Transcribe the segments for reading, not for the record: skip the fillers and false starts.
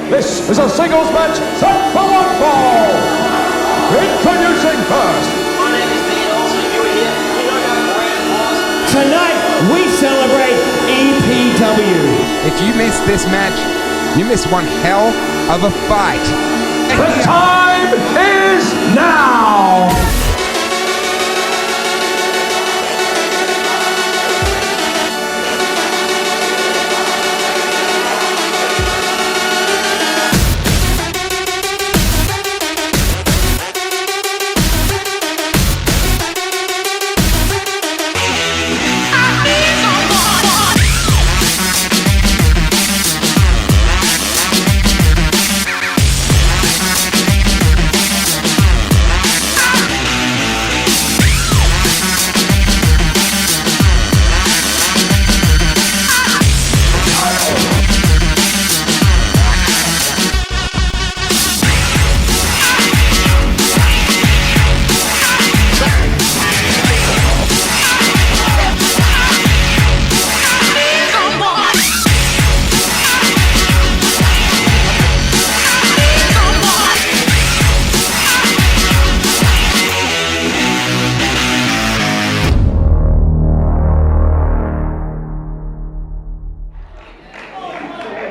This is a singles match set for one fall. Introducing first. My name is Dean Olsen. If you were here, we know how grand it was. Tonight, we celebrate EPW. If you miss this match, you miss one hell of a fight. The time is now.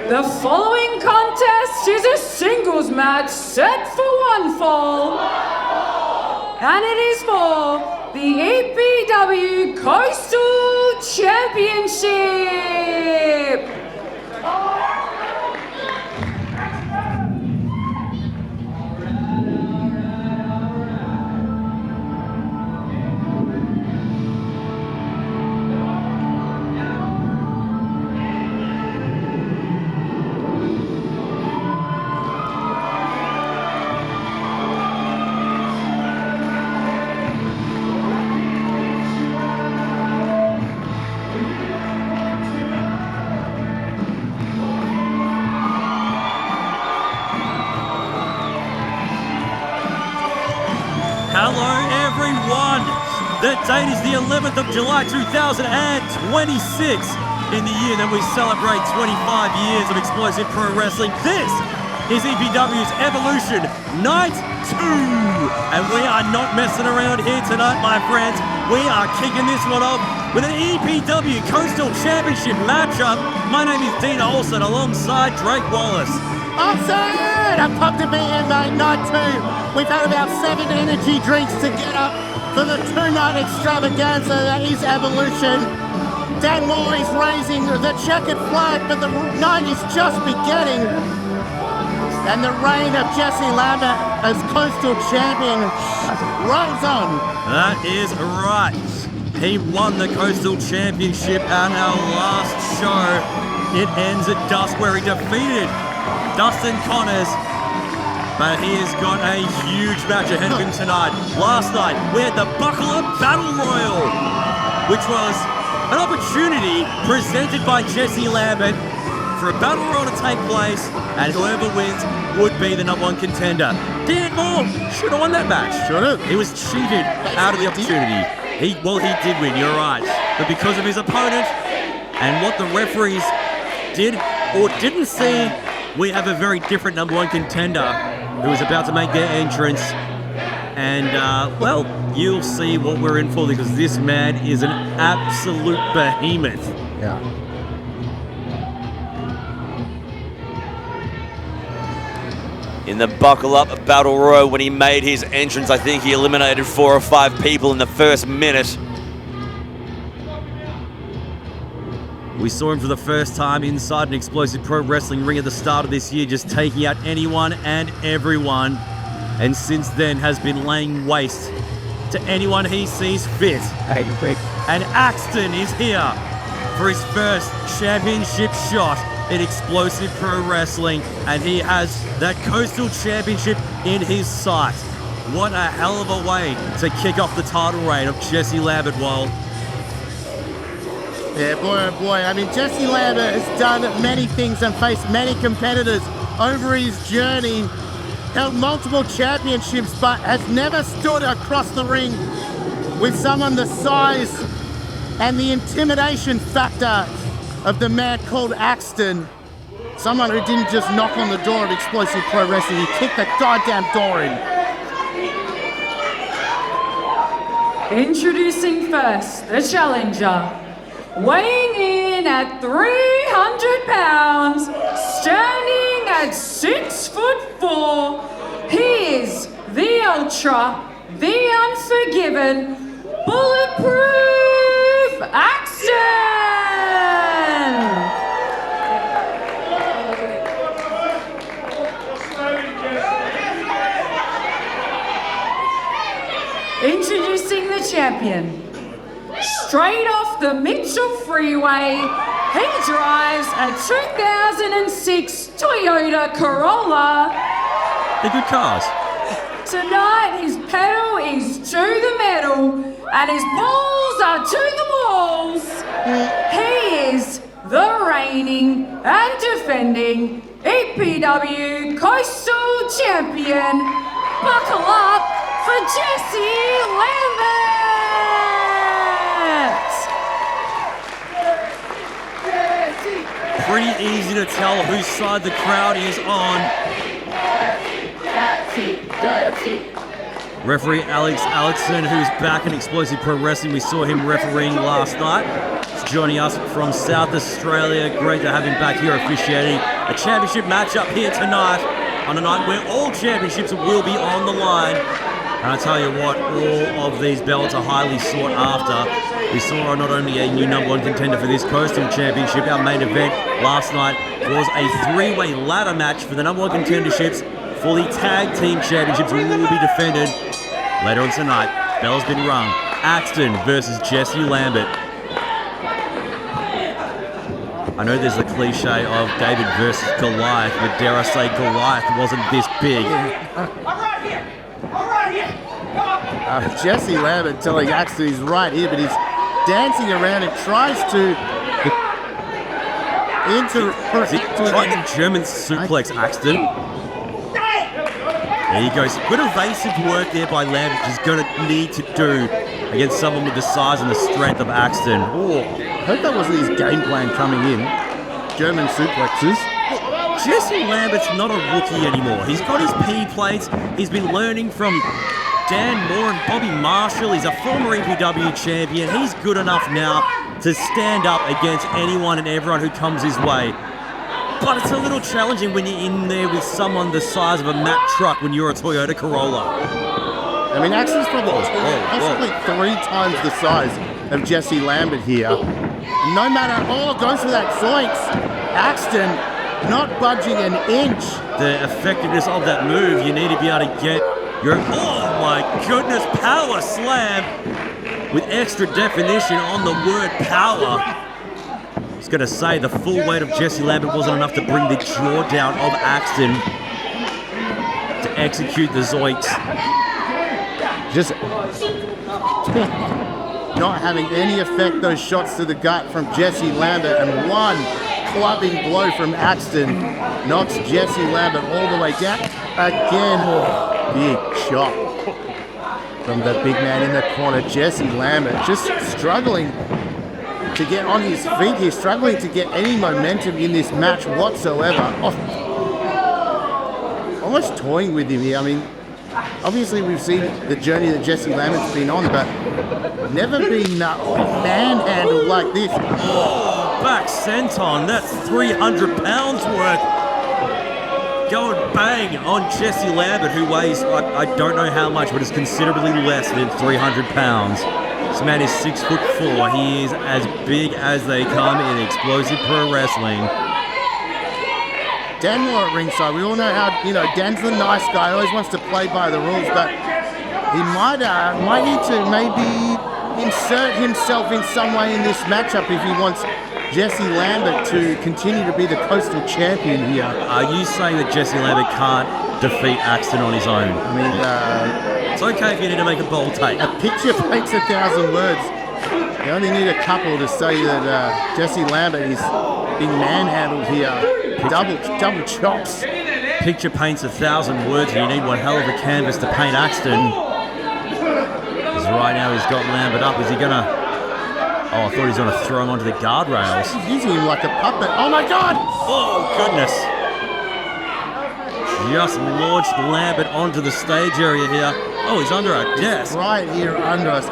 The following contest is a singles match set for one fall. And it is for the EPW Coastal Championship. Hello everyone! The date is the 11th of July 2026, in the year that we celebrate 25 years of explosive pro wrestling. This is EPW's Evolution Night 2! And we are not messing around here tonight, my friends. We are kicking this one off with an EPW Coastal Championship matchup. My name is Dean Olsen alongside Drake Wallys. Olsen! I'm pumped to be here, mate. Night 2. We've had about 7 energy drinks to get up for the 2-night extravaganza that is Evolution. Dan Wallys raising the checkered flag, but the night is just beginning. And the reign of Jesse Lambert as Coastal Champion rolls on. That is right. He won the Coastal Championship at our last show. It ends at dusk where he defeated Dustin Connors. But he has got a huge match ahead of him tonight. Last night, we had the Buckle Up Battle Royal, which was an opportunity presented by Jesse Lambert for a battle royal to take place, and whoever wins would be the #1 contender. Dan Moore should have won that match. Should have. He was cheated out of the opportunity. He did win, you're right. But because of his opponent and what the referees did or didn't see, we have a very different #1 contender who is about to make their entrance. And, well, you'll see what we're in for, because this man is an absolute behemoth. Yeah. In the Buckle Up Battle Royal, when he made his entrance, I think he eliminated 4 or 5 people in the first minute. We saw him for the first time inside an explosive pro wrestling ring at the start of this year, just taking out anyone and everyone. And since then has been laying waste to anyone he sees fit. And Axton is here for his first championship shot in explosive pro wrestling, and he has that Coastal Championship in his sight. What a hell of a way to kick off the title reign of Jesse Lambert, Wall. Yeah, boy, oh boy. I mean, Jesse Lambert has done many things and faced many competitors over his journey. Held multiple championships, but has never stood across the ring with someone the size and the intimidation factor of the man called Axton. Someone who didn't just knock on the door of Explosive Pro Wrestling, he kicked the goddamn door in. Introducing first, the challenger. Weighing in at 300 pounds, standing at 6'4", he is the Ultra, the Unforgiven, Bulletproof Axton! Introducing the champion. Straight off the Mitchell Freeway, he drives a 2006 Toyota Corolla. They're good cars. Tonight his pedal is to the metal and his balls are to the walls. He is the reigning and defending EPW Coastal Champion. Buckle up for Jesse Lambert! Pretty easy to tell whose side the crowd is on. Referee Alex Alexson, who's back in Explosive Pro Wrestling. We saw him refereeing last night. He's joining us from South Australia. Great to have him back here officiating a championship matchup here tonight on a night where all championships will be on the line. And I tell you what, all of these belts are highly sought after. We saw not only a new #1 contender for this Coastal Championship, our main event last night was a three-way ladder match for the #1 contenderships for the Tag Team Championships, will be defended later on tonight. Bell's been rung. Axton versus Jesse Lambert. I know there's the cliche of David versus Goliath, but dare I say Goliath wasn't this big. Jesse Lambert telling Axton he's right here, but he's dancing around and tries to Trying to German suplex Axton. There he goes. Good evasive work there by Lambert, which he's going to need to do against someone with the size and the strength of Axton. I hope that wasn't his game plan coming in. German suplexes. Jesse Lambert's not a rookie anymore. He's got his P plates. He's been learning from Dan Moore and Bobby Marshall. He's a former EPW champion. He's good enough now to stand up against anyone and everyone who comes his way. But it's a little challenging when you're in there with someone the size of a Mack truck when you're a Toyota Corolla. I mean, Axton's probably possibly 3 times the size of Jesse Lambert here. And no matter, goes for that zoinks. Axton not budging an inch. The effectiveness of that move, you need to be able to get your, oh my goodness, power slam with extra definition on the word power. I was going to say the full weight of Jesse Lambert wasn't enough to bring the jaw down of Axton to execute the zoinks. Just not having any effect, those shots to the gut from Jesse Lambert, and one clubbing blow from Axton knocks Jesse Lambert all the way down. Again, big chop from the big man in the corner. Jesse Lambert just struggling to get on his feet here, struggling to get any momentum in this match whatsoever. Almost toying with him here. I mean, obviously we've seen the journey that Jesse Lambert's been on, but never been manhandled like this. Oh, back senton, that's 300 pounds worth. Going bang on Jesse Lambert, who weighs, I don't know how much, but is considerably less than 300 pounds. This man is 6'4". He is as big as they come in Explosive Pro Wrestling. Dan Moore at ringside. We all know how, Dan's the nice guy, always wants to play by the rules, but he might need to maybe insert himself in some way in this matchup if he wants Jesse Lambert to continue to be the Coastal Champion here. Are you saying that Jesse Lambert can't defeat Axton on his own? I mean, it's okay if you need to make a bold take. A picture makes 1,000 words. You only need a couple to say that Jesse Lambert is being manhandled here. Double chops. Picture paints 1,000 words, and you need one hell of a canvas to paint Axton. Because right now he's got Lambert up. Is he gonna? Oh, I thought he was going to throw him onto the guardrails. He's using him like a puppet. Oh my God! Oh, goodness. Just launched Lambert onto the stage area here. Oh, he's under our desk. Right here under us.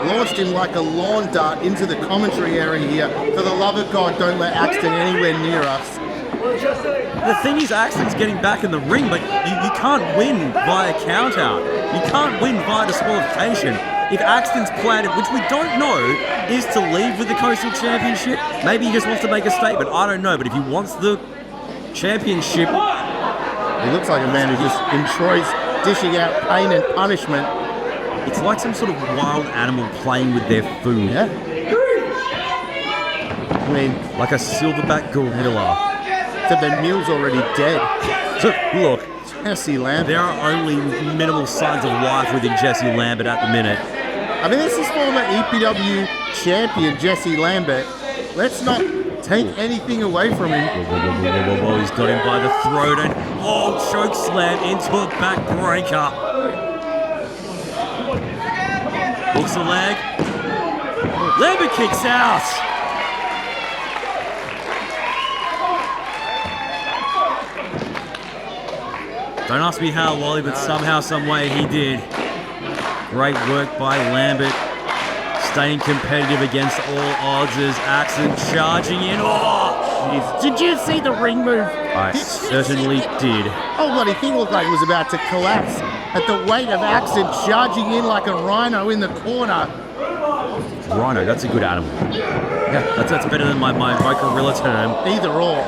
Launched him like a lawn dart into the commentary area here. For the love of God, don't let Axton anywhere near us. The thing is, Axton's getting back in the ring, but you can't win via count-out. You can't win via disqualification. If Axton's plan, which we don't know, is to leave with the Coastal Championship, maybe he just wants to make a statement. I don't know, but if he wants the championship... He looks like a man who just enjoys dishing out pain and punishment. It's like some sort of wild animal playing with their food. Yeah. I mean, like a silverback gorilla. Except the mule's already dead. So, look, Jesse Lambert. There are only minimal signs of life within Jesse Lambert at the minute. I mean, this is former EPW champion Jesse Lambert. Let's not take anything away from him. Whoa, he's got him by the throat and choke slam into a back breaker. Hooks the leg. Lambert kicks out. Don't ask me how, Wally, but somehow, some way he did. Great work by Lambert. Staying competitive against all odds as Axton charging in. Oh! Did you see the ring move? I certainly did. Oh, bloody thing looked like it was about to collapse at the weight of Axton charging in like a rhino in the corner. Rhino, that's a good animal. Yeah, that's better than my gorilla term. Either or.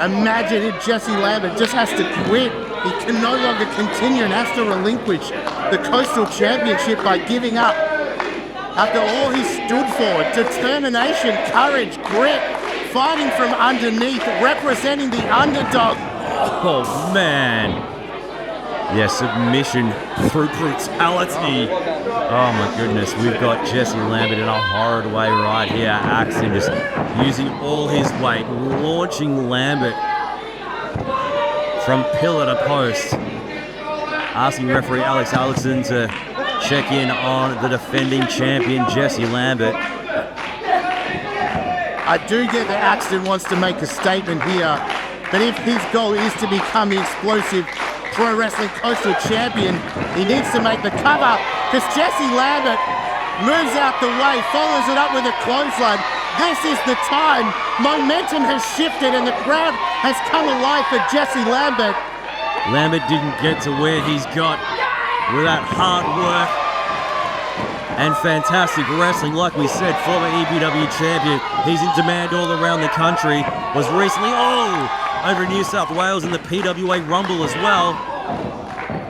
Imagine if Jesse Lambert just has to quit. He can no longer continue and has to relinquish the Coastal Championship by giving up. After all he stood for, determination, courage, grit, fighting from underneath, representing the underdog. Oh, man. Yeah, submission through brutality. Oh, my goodness. We've got Jesse Lambert in a horrid way right here. Axton just using all his weight, launching Lambert from pillar to post. Asking referee Alex Allison to check in on the defending champion, Jesse Lambert. I do get that Axton wants to make a statement here, but if his goal is to become the explosive Pro Wrestling Coastal Champion, he needs to make the cover, because Jesse Lambert moves out the way, follows it up with a clothesline. This is the time. Momentum has shifted and the crowd has come alive for Jesse Lambert. Lambert didn't get to where he's got without hard work and fantastic wrestling. Like we said, former EPW champion. He's in demand all around the country. Was recently, over in New South Wales in the PWA Rumble as well.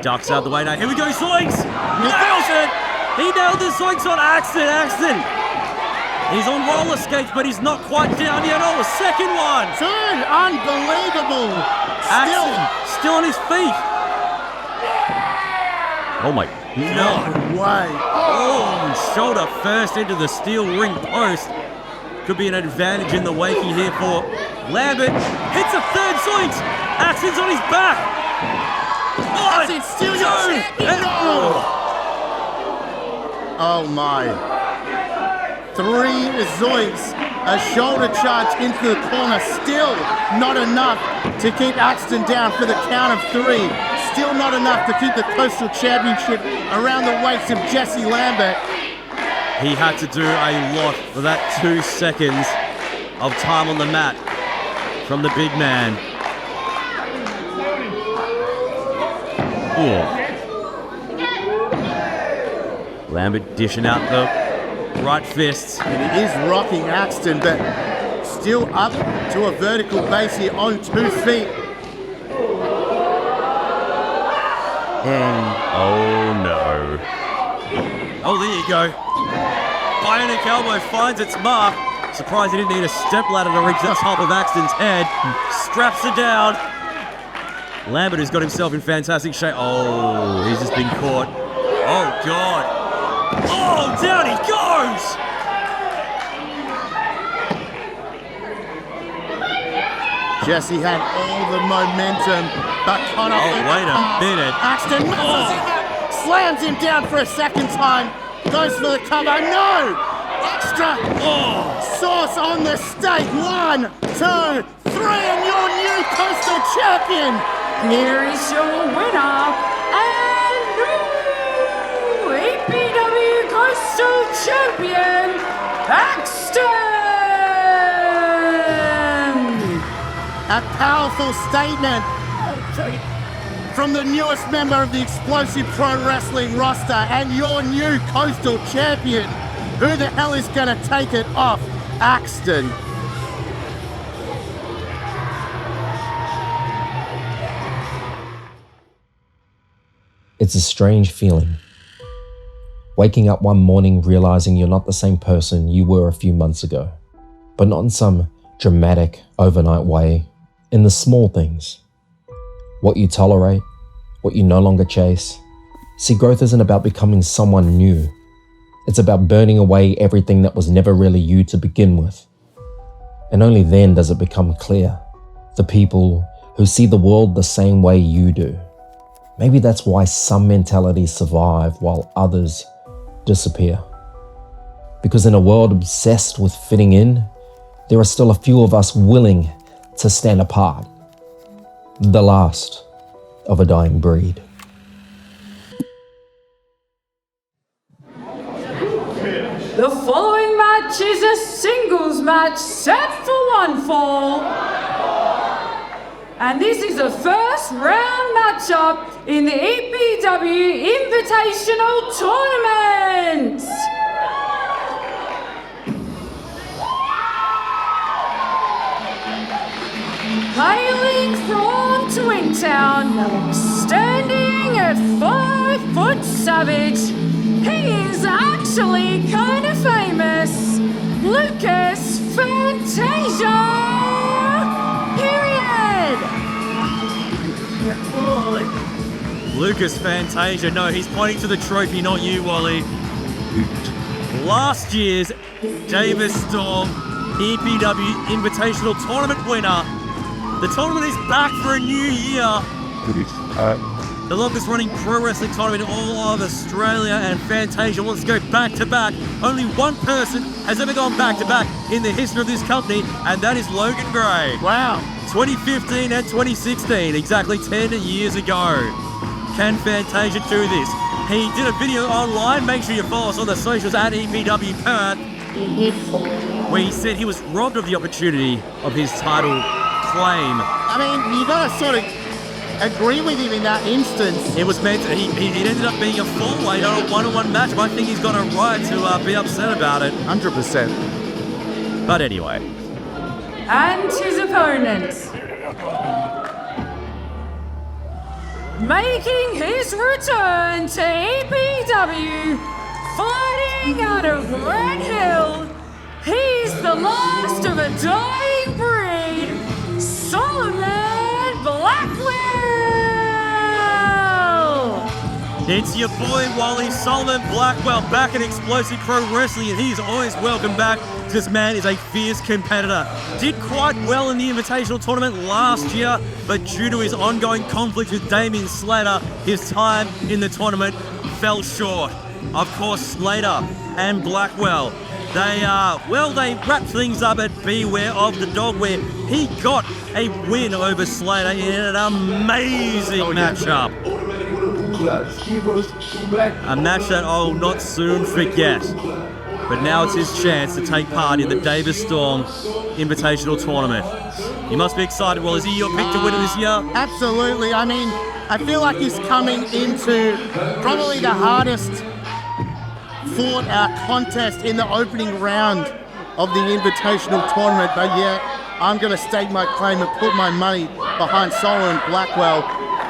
Ducks out the way now. Here we go, Zoinks! Nails it! He nailed the Zoinks on Axton. He's on roller skates, but he's not quite down yet. Oh, a second one! Dude, unbelievable! Still on his feet. Oh my God. No way. Oh, shoulder first into the steel ring post. Could be an advantage in the wakey here for Lambert. Hits a third Zoinks. Axton's on his back. Axton's still your champion. Oh my. 3 Zoinks, a shoulder charge into the corner, still not enough to keep Axton down for the count of 3. Still not enough to keep the Coastal Championship around the waist of Jesse Lambert. He had to do a lot for that 2 seconds of time on the mat from the big man. Lambert dishing out the right fists. And he is rocking Axton, but still up to a vertical base here on 2 feet. And oh no. Oh, there you go. Bionic elbow finds its mark. Surprised he didn't need a step ladder to reach the top of Axton's head. Straps it down. Lambert has got himself in fantastic shape. Oh, he's just been caught. Oh, God. Oh, down he goes! Jesse had all the momentum, but Connor... Oh, wait a minute. Axton muscles him up, slams him down for a second time. Goes for the cover. No! Extra sauce on the steak. 1, 2, 3, and your new Coastal Champion. Here is your winner and new EPW Coastal Champion, Axton! A powerful statement from the newest member of the Explosive Pro Wrestling roster and your new Coastal Champion. Who the hell is going to take it off? Axton. It's a strange feeling. Waking up one morning realizing you're not the same person you were a few months ago, but not in some dramatic overnight way, in the small things. What you tolerate, what you no longer chase. See, growth isn't about becoming someone new. It's about burning away everything that was never really you to begin with. And only then does it become clear. The people who see the world the same way you do. Maybe that's why some mentalities survive while others disappear. Because in a world obsessed with fitting in, there are still a few of us willing to stand apart. The last of a dying breed. The following match is a singles match set for 1 fall. And this is a first round matchup in the EPW Invitational Tournament. Hailing from Twintown, standing at 5 foot savage, he is actually kind of famous. Lucas Fantasia, period. Lucas Fantasia, no, he's pointing to the trophy, not you, Wally. Last year's Davis Storm EPW Invitational Tournament winner. The tournament is back for a new year. The longest running pro wrestling tournament in all of Australia, and Fantasia wants to go back to back. Only one person has ever gone back to back in the history of this company, and that is Logan Gray. Wow. 2015 and 2016, exactly 10 years ago. Can Fantasia do this? He did a video online, make sure you follow us on the socials at EPW Perth, where he said he was robbed of the opportunity of his title claim. I mean, you got to sort of agree with him in that instance. It was meant to, he ended up being a full weight on a one-on-one match, but I think he's got a right to be upset about it. 100%. But anyway. And his opponent, making his return to EPW, fighting out of Red Hill, he's the last of a dying breed, Solomun Blackwell! It's your boy Wally, Solomun Blackwell, back in Explosive Pro Wrestling, and he's always welcome back. This man is a fierce competitor. Did quite well in the Invitational Tournament last year, but due to his ongoing conflict with Damien Slater, his time in the tournament fell short. Of course, Slater and Blackwell, they wrapped things up at Beware of the Dog, where he got a win over Slater in an amazing matchup. A match that I'll not soon forget. But now it's his chance to take part in the Davis Storm Invitational Tournament. You must be excited. Well, is he your pick to win this year? Absolutely. I mean, I feel like he's coming into probably the hardest fought contest in the opening round of the Invitational Tournament. But yeah, I'm going to stake my claim and put my money behind Solomun Blackwell.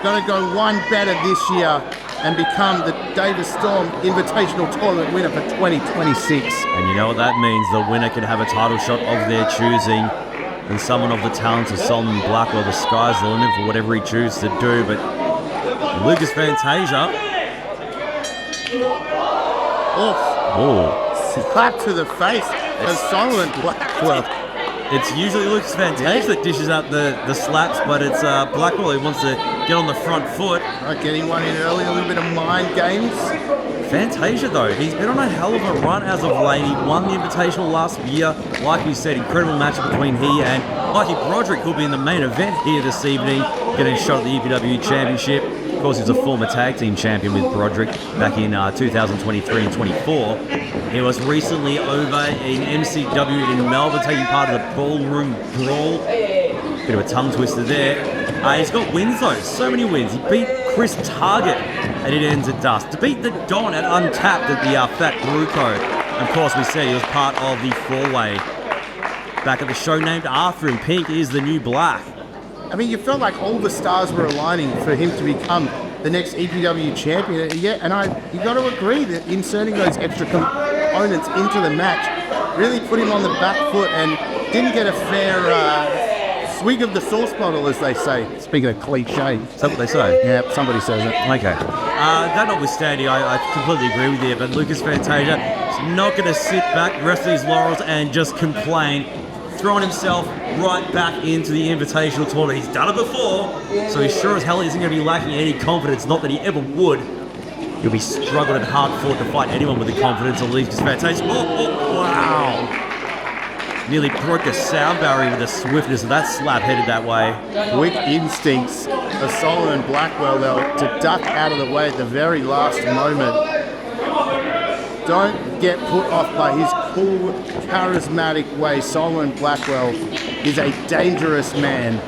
Going to go one better this year and become the Davis Storm Invitational Tournament winner for 2026. And you know what that means? The winner can have a title shot of their choosing, and someone of the talents of Solomun Blackwell. The sky's the limit for whatever he chooses to do. But Lucas Fantasia. Slap to the face of Solomun Blackwell. It's usually Lucas Fantasia that dishes out the slaps, but it's Blackwell who wants to get on the front foot. Right, getting one in early, a little bit of mind games. Fantasia, though, he's been on a hell of a run as of late. He won the Invitational last year. Like we said, incredible matchup between he and Mikey Broderick, who'll be in the main event here this evening, getting a shot at the EPW Championship. Of course, he's a former tag team champion with Broderick back in 2023 and 24. He was recently over in MCW in Melbourne, taking part of the Ballroom Brawl. Bit of a tongue twister there. He's got wins, though. So many wins. He beat Chris Target and It Ends at Dust. To beat the Don at Untapped at the Fat Bruco. And of course, we said he was part of the four-way. Back at the show named after him, Pink is the new black. I mean, you felt like all the stars were aligning for him to become the next EPW champion. Yeah, and you got to agree that inserting those extra components into the match really put him on the back foot and didn't get a fair swig of the sauce bottle, as they say. Speaking of cliche. Is that what they say? Yeah, somebody says it. Okay. That notwithstanding, I completely agree with you, but Lucas Fantasia is not going to sit back, rest his laurels, and just complain. Throwing himself right back into the Invitational tournament. He's done it before, so he sure as hell isn't going to be lacking any confidence. Not that he ever would. He'll be struggling hard fought to fight anyone with the confidence of Lucas Fantasia. Oh, wow. Nearly broke the sound barrier with the swiftness of that slap headed that way. Quick instincts of Solomun Blackwell, though, to duck out of the way at the very last moment. Don't get put off by his cool, charismatic way. Solomun Blackwell is a dangerous man.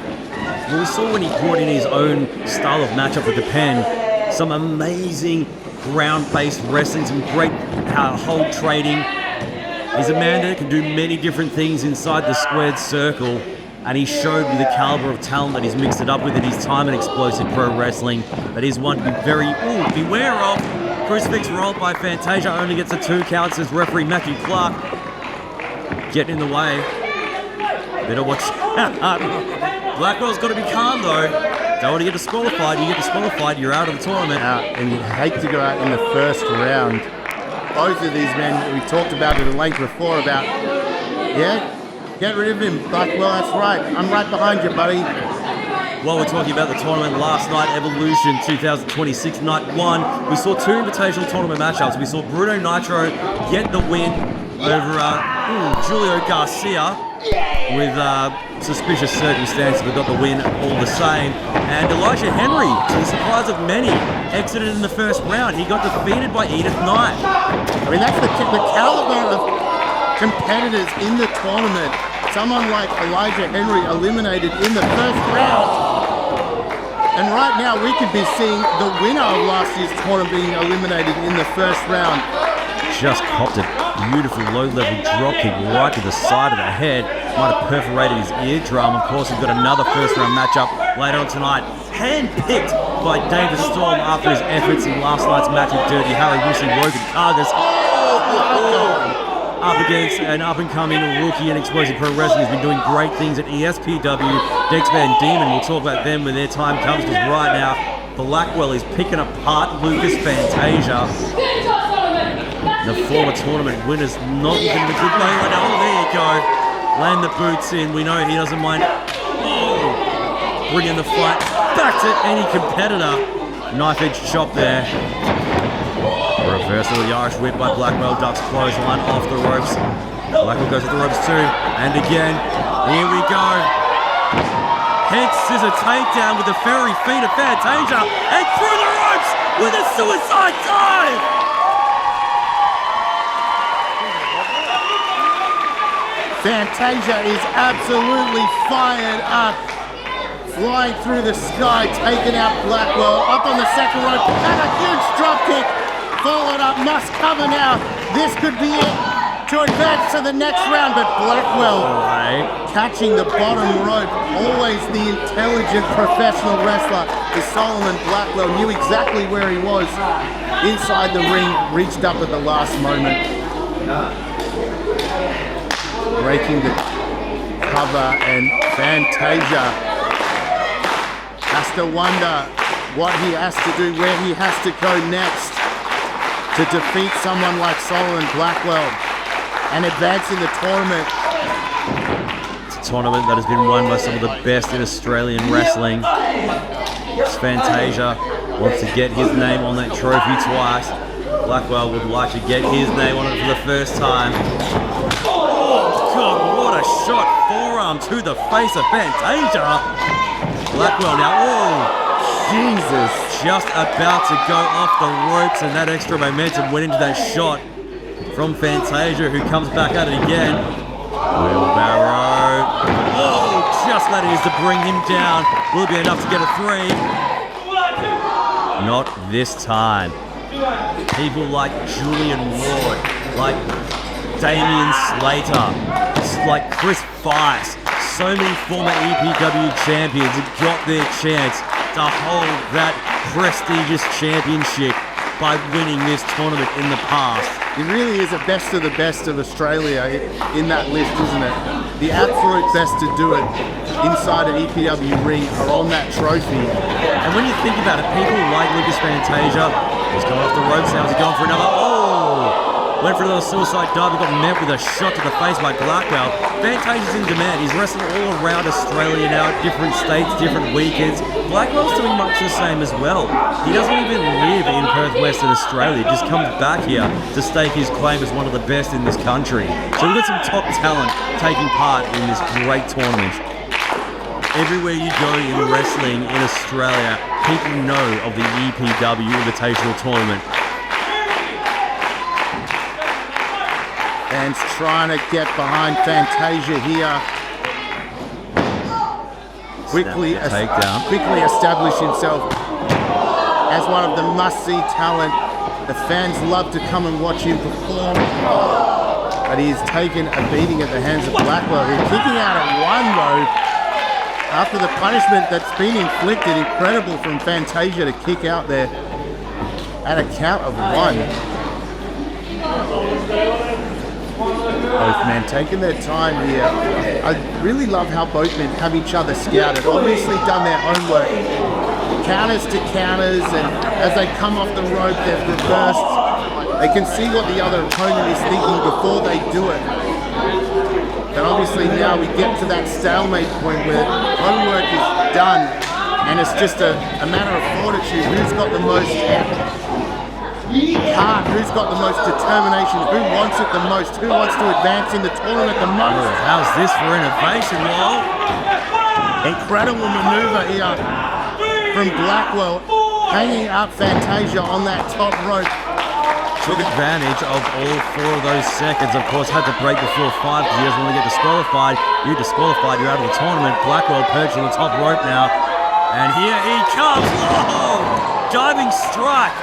Well, we saw when he brought in his own style of matchup with the pen, some amazing ground-based wrestling, some great hold trading. He's a man that can do many different things inside the squared circle, and he showed with the caliber of talent that he's mixed it up with in his time in explosive pro wrestling that he's one to be very beware of. Crucifix rolled by Fantasia, only gets a 2 count, says referee Matthew Clark. Getting in the way. Better watch out. Blackwell's got to be calm, though. Don't want to get disqualified. You get disqualified, you're out of the tournament. And you'd hate to go out in the first round. Both of these men, we talked about it at length before, about, yeah, get rid of him. Blackwell, that's right. I'm right behind you, buddy. While we're talking about the tournament, last night, Evolution 2026, night 1, we saw 2 invitational tournament matchups. We saw Bruno Nitro get the win over Julio Garcia with suspicious circumstances, but got the win all the same. And Elijah Henry, to the surprise of many, exited in the first round. He got defeated by Edith Knight. I mean, that's the caliber of competitors in the tournament. Someone like Elijah Henry eliminated in the first round. And right now we could be seeing the winner of last year's tournament being eliminated in the first round. Just copped a beautiful low-level drop kick right to the side of the head. Might have perforated his eardrum. Of course, we've got another first-round matchup later on tonight. Hand-picked by David Storm after his efforts in last night's match with Dirty Harry, wishing Logan Cargus. Up against an up-and-coming rookie in Explosive Pro Wrestling who's been doing great things at ESPW, Dex Van Diemen. We'll talk about them when their time comes, because right now, Blackwell is picking apart Lucas Fantasia. The former tournament winner's not looking in a good way right now. Oh, there you go. Laying the boots in. We know he doesn't mind. Oh, bringing the fight back to any competitor. Knife-edge chop there. Reversal of the Irish whip by Blackwell, ducks clothesline off the ropes. Blackwell goes with the ropes too, and again, here we go. Head scissor takedown with the fairy feet of Fantasia, and through the ropes with a suicide dive! Fantasia is absolutely fired up. Flying through the sky, taking out Blackwell, up on the second rope, and a huge drop kick. Followed up, must cover now. This could be it to advance to the next round, but Blackwell catching the bottom rope. Always the intelligent professional wrestler. The Solomun Blackwell knew exactly where he was inside the ring, reached up at the last moment. Breaking the cover, and Fantasia has to wonder what he has to do, where he has to go next to defeat someone like Solomun Blackwell and advance in the tournament. It's a tournament that has been won by some of the best in Australian wrestling. Fantasia wants to get his name on that trophy twice. Blackwell would like to get his name on it for the first time. Oh, God, what a shot. Forearm to the face of Fantasia. Blackwell now, oh, Jesus. Just about to go off the ropes, and that extra momentum went into that shot from Fantasia, who comes back at it again. Wheelbarrow. Oh, just that is to bring him down. Will it be enough to get a 3? Not this time. People like Julian Ward, like Damian Slater, like Chris Fice, so many former EPW champions have got their chance to hold that prestigious championship by winning this tournament in the past. It really is a best of Australia in that list, isn't it? The absolute best to do it inside an EPW ring are on that trophy. And when you think about it, people like Lucas Fantasia, he's coming off the ropes now, he's going for another, went for another suicide dive, he got met with a shot to the face by Blackwell. Fantasia's in demand, he's wrestling all around Australia now, different states, different weekends. Blackwell's doing much the same as well. He doesn't even live in Perth, Western Australia, he just comes back here to stake his claim as one of the best in this country. So we've got some top talent taking part in this great tournament. Everywhere you go in wrestling in Australia, people know of the EPW Invitational Tournament. And trying to get behind Fantasia here. Quickly establish himself as one of the must-see talent. The fans love to come and watch him perform. But he's taken a beating at the hands of Blackwell. He's kicking out at 1 though. After the punishment that's been inflicted, incredible from Fantasia to kick out there at a count of 1. Both men taking their time here. I really love how both men have each other scouted. Obviously done their homework. Counters to counters, and as they come off the rope, they've reversed. They can see what the other opponent is thinking before they do it. And obviously now we get to that stalemate point where homework is done, and it's just a matter of fortitude. Who's got the most heart? Who's got the most determination? Who wants it the most? Who wants to advance in the tournament the most? How's this for innovation, Wall? Incredible maneuver here from Blackwell, hanging up Fantasia on that top rope. Took advantage of all 4 of those seconds. Of course, had to break before 5 because he doesn't want to get disqualified. You're disqualified, you're out of the tournament. Blackwell perched on the top rope now. And here he comes. Oh! Diving strike.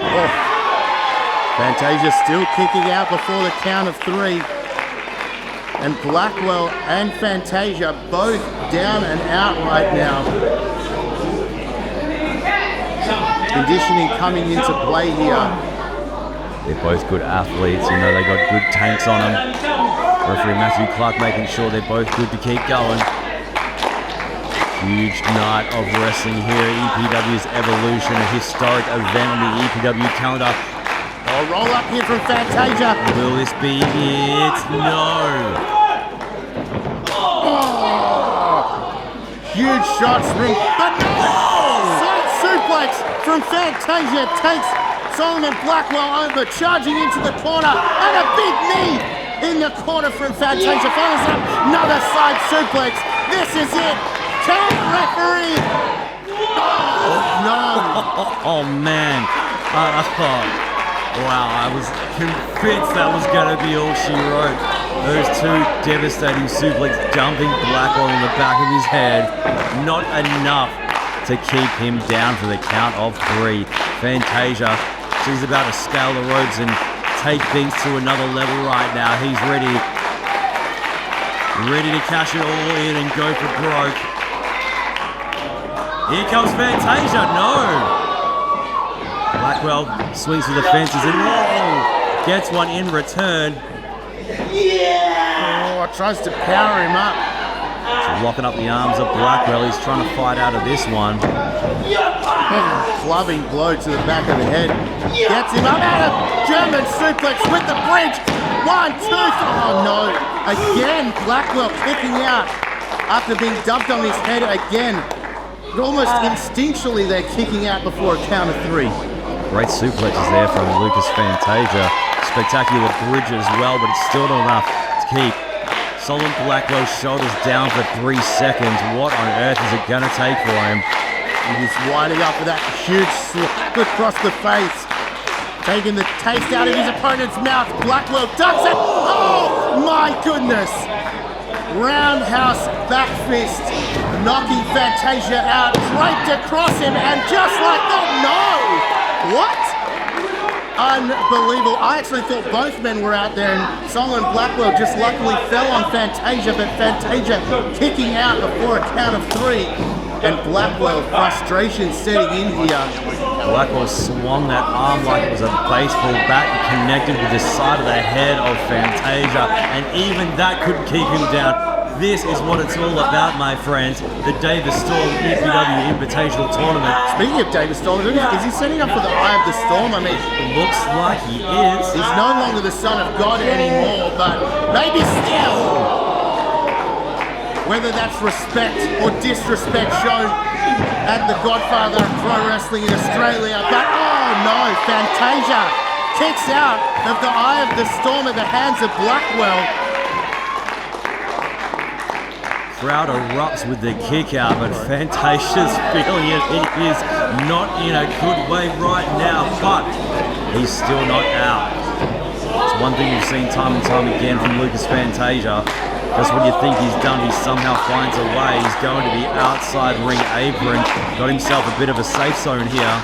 Oh. Fantasia still kicking out before the count of 3. And Blackwell and Fantasia both down and out right now. Conditioning coming into play here. They're both good athletes, you know, they got good tanks on them. Referee Matthew Clark making sure they're both good to keep going. Huge night of wrestling here. EPW's Evolution, a historic event on the EPW calendar. Oh, roll up here from Fantasia. Will this be it? No. Oh, huge shots from, but no! Side suplex from Fantasia takes Solomun Blackwell over, charging into the corner, and a big knee in the corner from Fantasia. Follows up another side suplex. This is it. Count, referee. Oh, no. Oh man. Wow, I was convinced that was going to be all she wrote. Those 2 devastating suplex dumping Blackwell in the back of his head. Not enough to keep him down for the count of 3. Fantasia, he's about to scale the ropes and take things to another level right now. He's ready to cash it all in and go for broke. Here comes Fantasia, no! Blackwell swings for the fences and gets one in return. Oh, tries to power him up. So locking up the arms of Blackwell, he's trying to fight out of this one. Clubbing blow to the back of the head. Gets him up out of German suplex with the bridge. 1, 2, 3. Oh no. Again, Blackwell kicking out after being dumped on his head again. Almost instinctually they're kicking out before a count of 3. Great suplexes there from Lucas Fantasia. Spectacular bridge as well, but it's still not enough to keep Solomun Blackwell's shoulders down for 3 seconds. What on earth is it going to take for him? He's winding up with that huge slap across the face, taking the taste out of his opponent's mouth. Blackwell ducks it. Oh my goodness! Roundhouse back fist, knocking Fantasia out, draped across him, and just like that, no! What? Unbelievable. I actually thought both men were out there, and Solomun Blackwell just luckily fell on Fantasia, but Fantasia kicking out before a count of 3. And Blackwell, frustration setting in here. Blackwell swung that arm like it was a baseball bat and connected with the side of the head of Fantasia, and even that couldn't keep him down. This is what it's all about, my friends. The Davis Storm EPW Invitational Tournament. Speaking of Davis Storm, is he setting up for the Eye of the Storm? I mean, looks like he is. He's no longer the son of God anymore, but maybe still. Whether that's respect or disrespect shown at the Godfather of Pro Wrestling in Australia. But oh no, Fantasia kicks out of the Eye of the Storm at the hands of Blackwell. Crowd erupts with the kick out, but Fantasia's feeling it. It is not in a good way right now, but he's still not out. It's one thing we've seen time and time again from Lucas Fantasia. Just when you think he's done, he somehow finds a way. He's going to the outside ring apron. Got himself a bit of a safe zone here.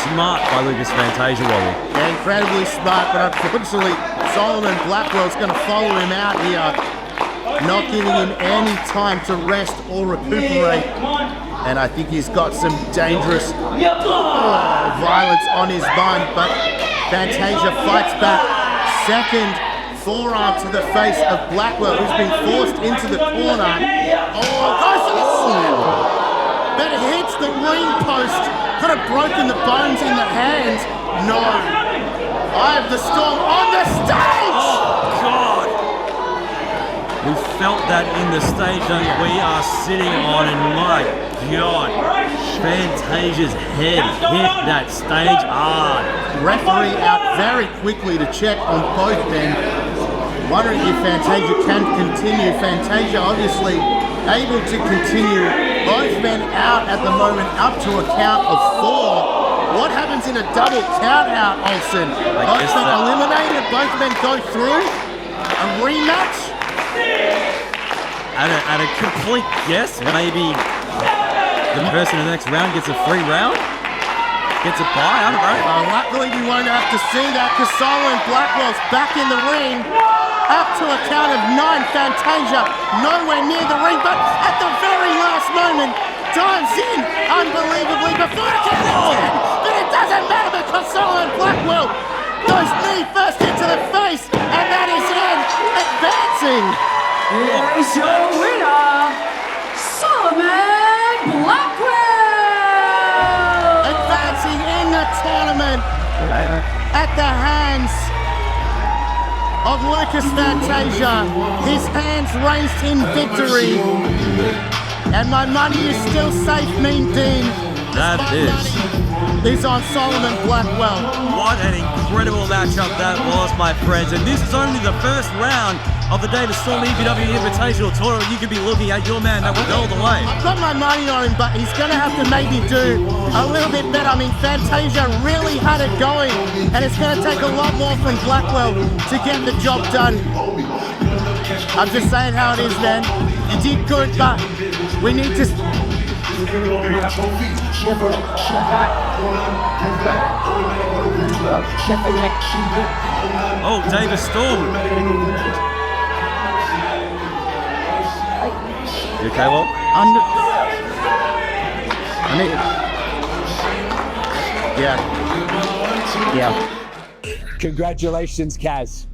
Smart by Lucas Fantasia, Wally. Yeah, incredibly smart, but unfortunately, Solomun Blackwell's going to follow him out here, not giving him any time to rest or recuperate. And I think he's got some dangerous violence on his mind, but Fantasia fights back. Second forearm to the face of Blackwell, who's been forced into the corner. Oh, goes to the slam! But it hits the ring post. Could have broken the bones in the hands. No. Eye of the Storm on the stage! Oh, God! We felt that in the stage that we are sitting on, and my God, Fantasia's head hit that stage hard. Referee out very quickly to check on both men. Wondering if Fantasia can continue. Fantasia obviously able to continue. Both men out at the moment, up to a count of 4. What happens in a double count out, Olsen? Both men eliminated, both men go through. A rematch? At a complete guess, maybe the person in the next round gets a free round? Gets a bye, I don't know. Luckily we won't have to see that, because Solomun Blackwell's back in the ring. Up to a count of 9, Fantasia nowhere near the ring, but at the very last moment, dives in unbelievably before the count of 10. But it doesn't matter, because Solomun Blackwell goes knee first into the face, and that is it, advancing. Here is your winner, Solomun Blackwell! Advancing in the tournament at the hands of Lucas Fantasia. His hands raised in victory. And my money is still safe, Mean Dean. That is on Solomun Blackwell. What an incredible matchup that was, my friends. And this is only the first round of the Davis Storm EPW Invitational Tournament. You could be looking at your man that will go all the way. I've got my money on him, but he's going to have to maybe do a little bit better. I mean, Fantasia really had it going, and it's going to take a lot more from Blackwell to get the job done. I'm just saying how it is, man. You did good, but we need to... Oh, Davis Storm. You okay, Walt? Yeah. Congratulations, Kaz.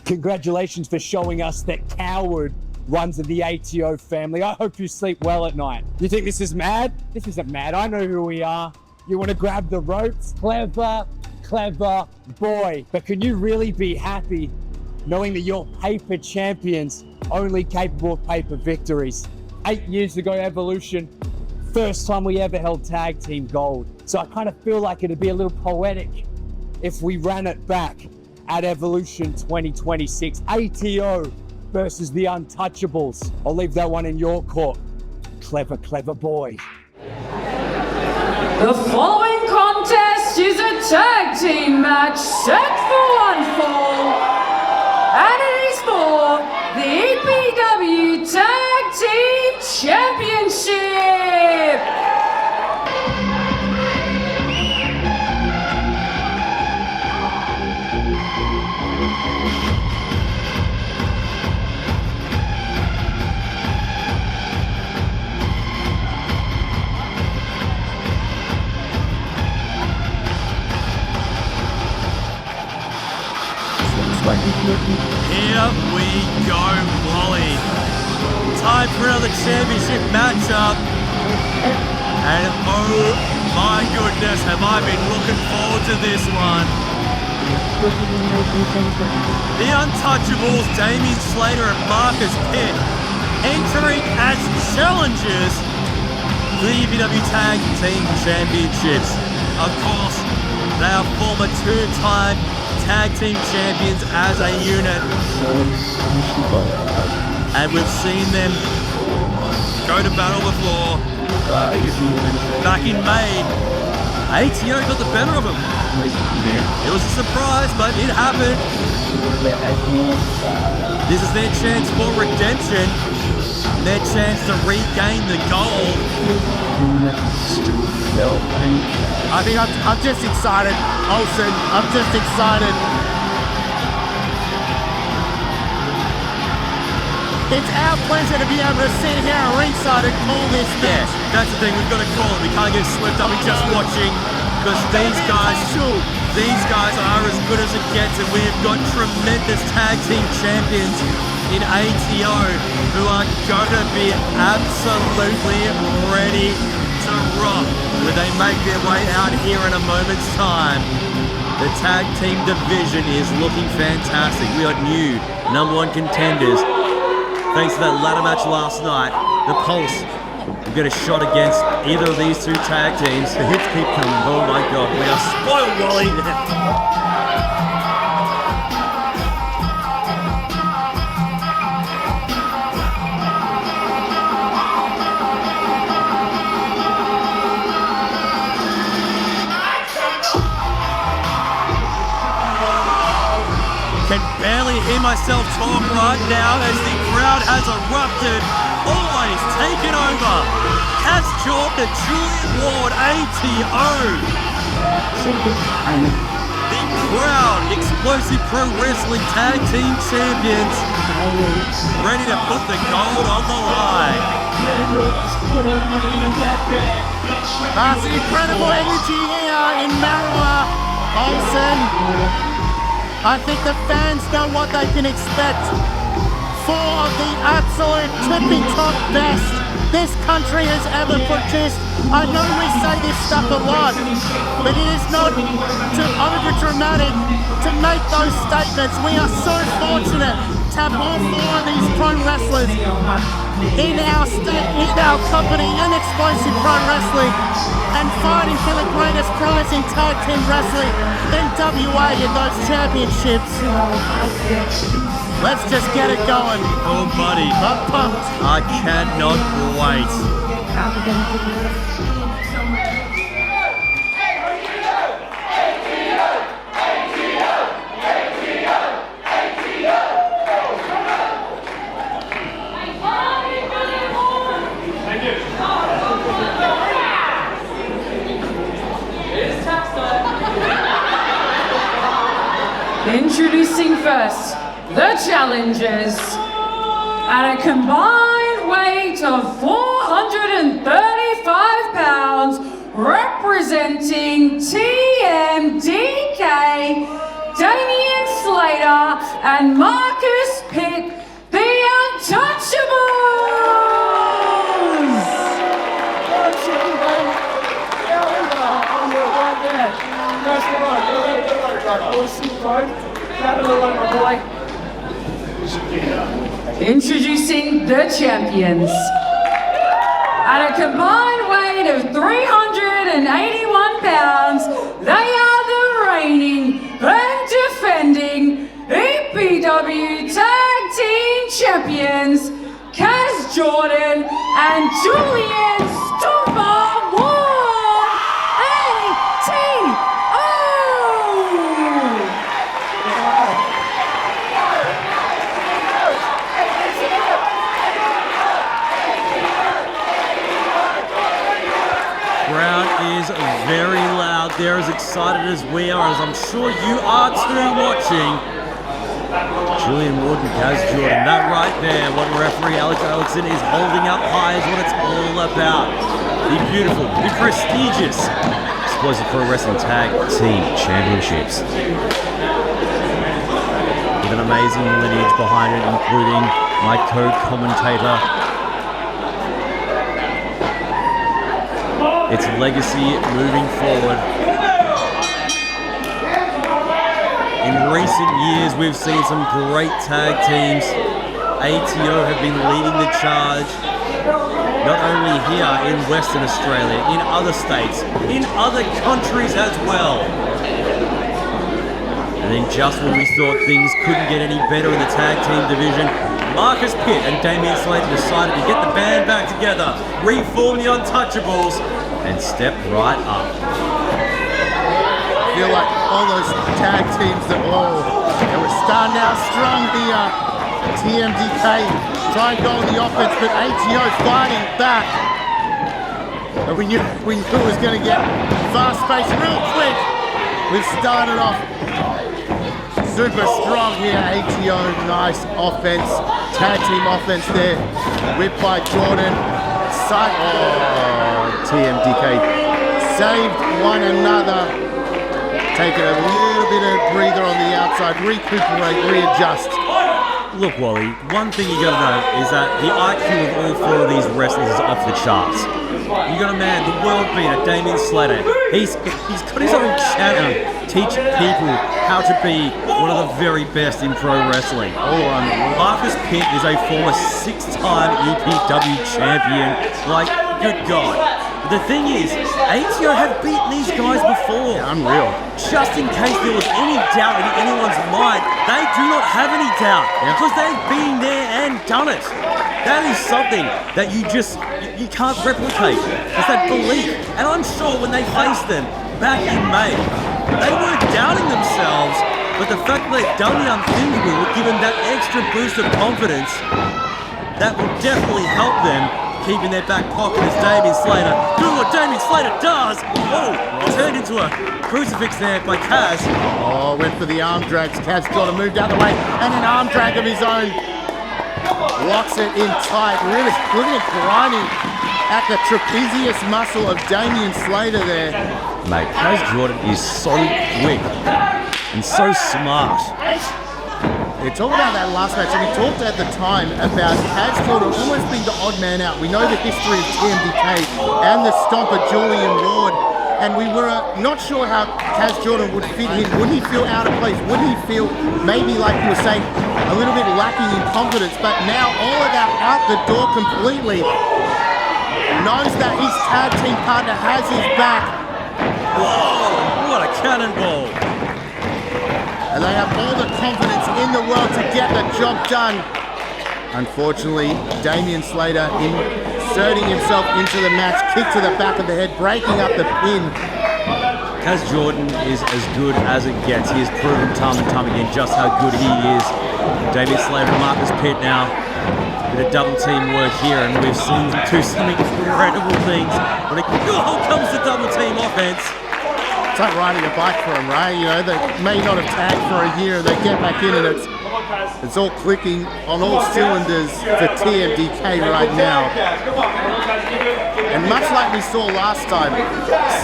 Congratulations for showing us that Coward runs in the ATO family. I hope you sleep well at night. You think this is mad? This isn't mad. I know who we are. You want to grab the ropes? Clever, clever boy. But can you really be happy knowing that you're paper champions, only capable of paper victories? 8 years ago, Evolution, first time we ever held tag team gold. So I kind of feel like it'd be a little poetic if we ran it back at Evolution 2026. ATO versus the Untouchables. I'll leave that one in your court. Clever, clever boy. The following contest is a tag team match set for one fall, and it is for the EPW Tag Team Championship. Here we go, Wally. Time for another championship matchup. And oh my goodness, have I been looking forward to this one. The Untouchables, Damien Slater and Marcus Pitt, entering as challengers for the EPW Tag Team Championships. Of course, they are former two-time tag team champions as a unit, and we've seen them go to battle before. Back in May, ATO got the better of them. It was a surprise, but it happened. This is their chance for redemption, their chance to regain the gold. I think I'm just excited, Olsen. I'm just excited. It's our pleasure to be able to sit here at ringside and call this match. That's the thing, we've got to call it. We can't get swept up in just watching, because these guys are as good as it gets, and we've got tremendous tag team champions in ATO who are going to be absolutely ready to rock when they make their way out here in a moment's time. The tag team division is looking fantastic. We got new #1 contenders. Thanks to that ladder match last night, the Pulse will get a shot against either of these two tag teams. The hits keep coming. Oh my God, we are spoiled, Wally. Can barely hear myself talk right now as the crowd has erupted. Always taken over. Cass Jordan, Julian Ward, ATO. The proud Explosive Pro Wrestling Tag Team Champions, ready to put the gold on the line. That's incredible energy here in Merriwa, Olsen. I think the fans know what they can expect. 4 of the absolute tippy-top best this country has ever produced. I know we say this stuff a lot, but it is not too over-dramatic to make those statements. We are so fortunate to have all 4 of these pro wrestlers in our state, in our company, in Explosive Pro Wrestling, and fighting for the greatest prize in tag team wrestling in WA in those championships. Let's just get it going. Oh, buddy. I'm pumped. I cannot wait. Introducing first, the challengers. At a combined weight of 435 pounds, representing TMDK, Damien Slater and Marcus Pitt, the Untouchables! Introducing the champions. At a combined weight of 381 pounds, they are the reigning and defending EPW Tag Team Champions, Kaz Jordan and Julian Stomper Ward, ATO! Crowd is very loud. They're as excited as we are, as I'm sure you are too watching. Julian Ward and Kaz Jordan, that right there, what referee Alex Alexson is holding up high is what it's all about. The beautiful, the prestigious Explosive Pro Wrestling Tag Team Championships. With an amazing lineage behind it, including my co-commentator. Its legacy moving forward. In recent years, we've seen some great tag teams. ATO have been leading the charge, not only here in Western Australia, in other states, in other countries as well. And then just when we thought things couldn't get any better in the tag team division, Marcus Pitt and Damian Slater decided to get the band back together, reform the Untouchables, and step right up. I feel like all those tag teams that they were starting out strong here. TMDK trying to go on the offense, but ATO fighting back. And we knew it was going to get fast-paced real quick. We've started off super strong here. ATO, nice offense, tag team offense there. Whipped by Jordan. TMDK saved one another. Taking a little bit of breather on the outside, recuperate, readjust. Look, Wally, one thing you gotta know is that the IQ of all four of these wrestlers is off the charts. You got a man, the world beater, Damian Slater. He's got his own channel teaching people how to be one of the very best in pro wrestling. Marcus Pitt is a former 6-time EPW champion. Like, good God. The thing is, ATO have beaten these guys before. Yeah, unreal. Just in case there was any doubt in anyone's mind, they do not have any doubt because they've been there and done it. That is something that you can't replicate. It's that belief. And I'm sure when they faced them back in May, they weren't doubting themselves, but the fact that they've done the unthinkable will give them that extra boost of confidence that will definitely help them keep in their back pocket as Damian Slater doing what Damian Slater does. Oh, turned into a crucifix there by Kaz. Oh, went for the arm drags. Kaz Jordan moved out of the way, and an arm drag of his own. Locks it in tight. Really looking at grinding at the trapezius muscle of Damian Slater there. Mate, Kaz Jordan is so quick and so smart. Yeah, talk about that last match, and we talked at the time about Kaz Jordan almost being the odd man out. We know the history of TMDK and the stomper Julian Ward, and we were not sure how Kaz Jordan would fit in. Would he feel out of place? Would he feel maybe, like you were saying, a little bit lacking in confidence? But now all of that out the door completely. Knows that his tag team partner has his back. Whoa, what a cannonball. And they have all the confidence in the world to get the job done. Unfortunately, Damian Slater inserting himself into the match, kick to the back of the head, breaking up the pin. Kaz Jordan is as good as it gets. He has proven time and time again just how good he is. Damian Slater and Marcus Pitt now. Bit of double team work here, and we've seen them do some incredible things. When it comes to double team offense. It's like riding a bike for them, right? You know, they may not have tagged for a year, they get back in and it's all clicking on all cylinders for TMDK right now. And much like we saw last time,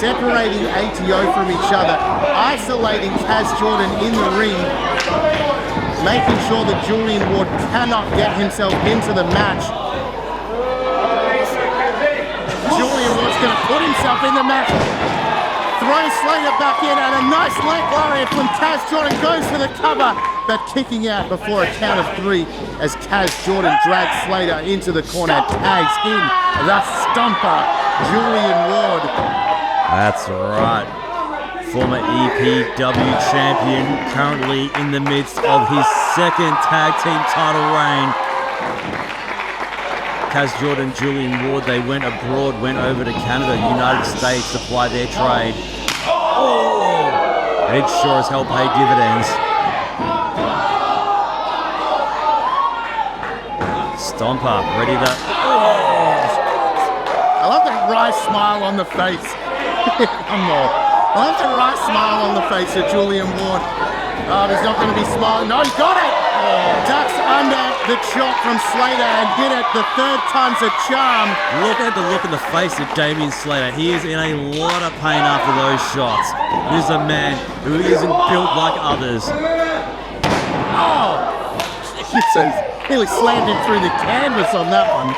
separating ATO from each other, isolating Kaz Jordan in the ring, making sure that Julian Ward cannot get himself into the match. Julian Ward's going to put himself in the match. Throws Slater back in, and a nice leg lariat from Kaz Jordan goes for the cover. but kicking out before a count of 3 as Kaz Jordan drags Slater into the corner and tags in the stomper, Julian Ward. That's right. Former EPW champion, currently in the midst of his second tag team title reign. Kaz Jordan, Julian Ward, they went abroad, went over to Canada, United States to ply their trade. And it sure as hell paid dividends. Stomper, ready to... I love that wry smile on the face. One more. I love that wry smile on the face of Julian Ward. Oh, he's not going to be smiling. No, he got it! Ducks under the chop from Slater and hit it. The third time's a charm. Look at the look in the face of Damian Slater. He is in a lot of pain after those shots. This is a man who isn't built like others. Oh! Jesus. Nearly slammed him through the canvas on that one.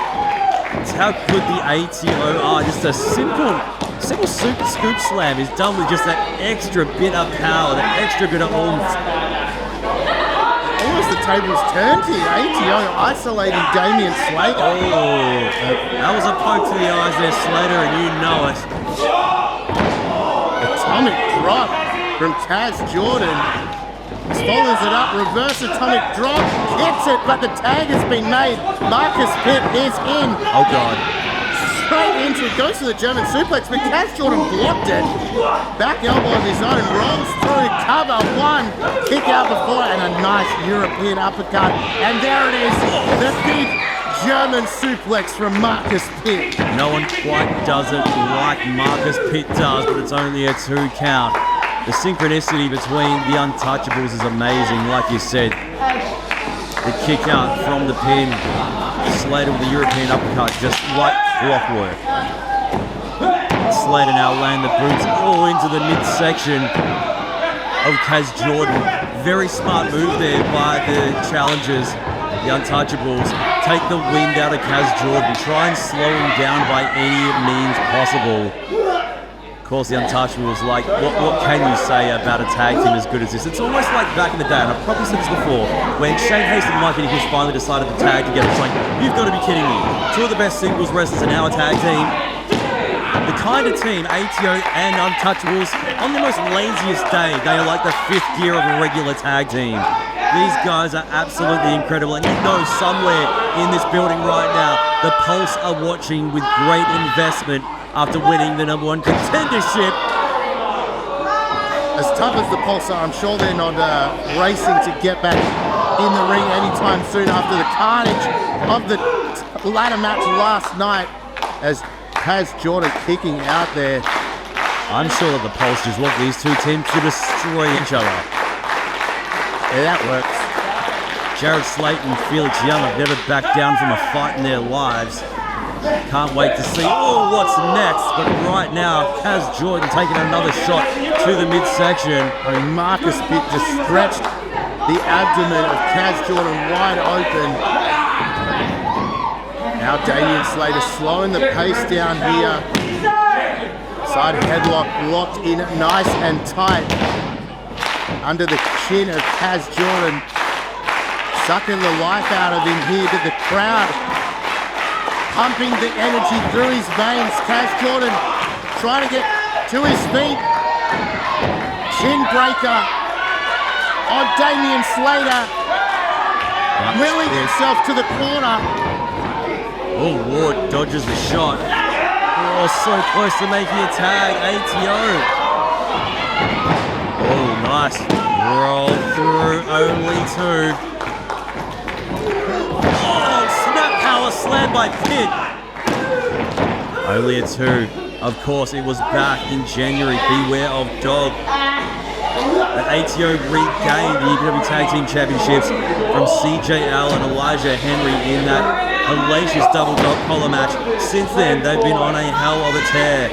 It's how good the ATO are. Just a simple super scoop slam is done with just that extra bit of power, that extra bit of oomph. Almost the tables turned here. ATO isolating Damian Slater. Oh, that was a poke to the eyes there, Slater, and you know it. Atomic drop from Kaz Jordan. Follows it up, reverse atomic drop, hits it, but the tag has been made. Marcus Pitt is in. Oh God. Straight into it, goes to the German suplex, but Kaz Jordan blocked it. Back elbow of his own, rolls through, cover one, kick out before, and a nice European uppercut. And there it is, the big German suplex from Marcus Pitt. No one quite does it like Marcus Pitt does, but it's only a 2 count. The synchronicity between the Untouchables is amazing, like you said. The kick out from the pin, Slater with the European uppercut, just like clockwork. Slater now laying the boots all into the midsection of Kaz Jordan. Very smart move there by the challengers, the Untouchables. Take the wind out of Kaz Jordan, try and slow him down by any means possible. Of course, the Untouchables, like, what can you say about a tag team as good as this? It's almost like back in the day, and I've probably said this before, when Shane Hastings and Mikey Broderick finally decided to tag together. It's like, you've got to be kidding me. 2 of the best singles wrestlers in our tag team. The kind of team, ATO and Untouchables, on the most laziest day, they are like the 5th gear of a regular tag team. These guys are absolutely incredible, and you know somewhere in this building right now, the Pulse are watching with great investment after winning the #1 contendership. As tough as the Pulse are, I'm sure they're not racing to get back in the ring anytime soon after the carnage of the ladder match last night as Kaz Jordan kicking out there. I'm sure that the Pulse just want these 2 teams to destroy each other. Yeah, that works. Jared Slayton and Felix Young have never backed down from a fight in their lives. Can't wait to see what's next, but right now, Kaz Jordan taking another shot to the midsection. And Marcus Pitt just stretched the abdomen of Kaz Jordan wide open. Now Damian Slater slowing the pace down here. Side headlock locked in nice and tight under the chin of Kaz Jordan. Sucking the life out of him here to the crowd. Pumping the energy through his veins. Kaz Jordan trying to get to his feet. Chin breaker on Damian Slater. Willing himself to the corner. Oh, Ward dodges the shot. Oh, so close to making a tag. ATO. Oh, nice. Roll through, only 2. Slammed by Pitt. Only a 2. Of course, it was back in January. Beware of Dog. That ATO regained the EPW Tag Team Championships from CJL and Elijah Henry in that hellacious double dog collar match. Since then, they've been on a hell of a tear.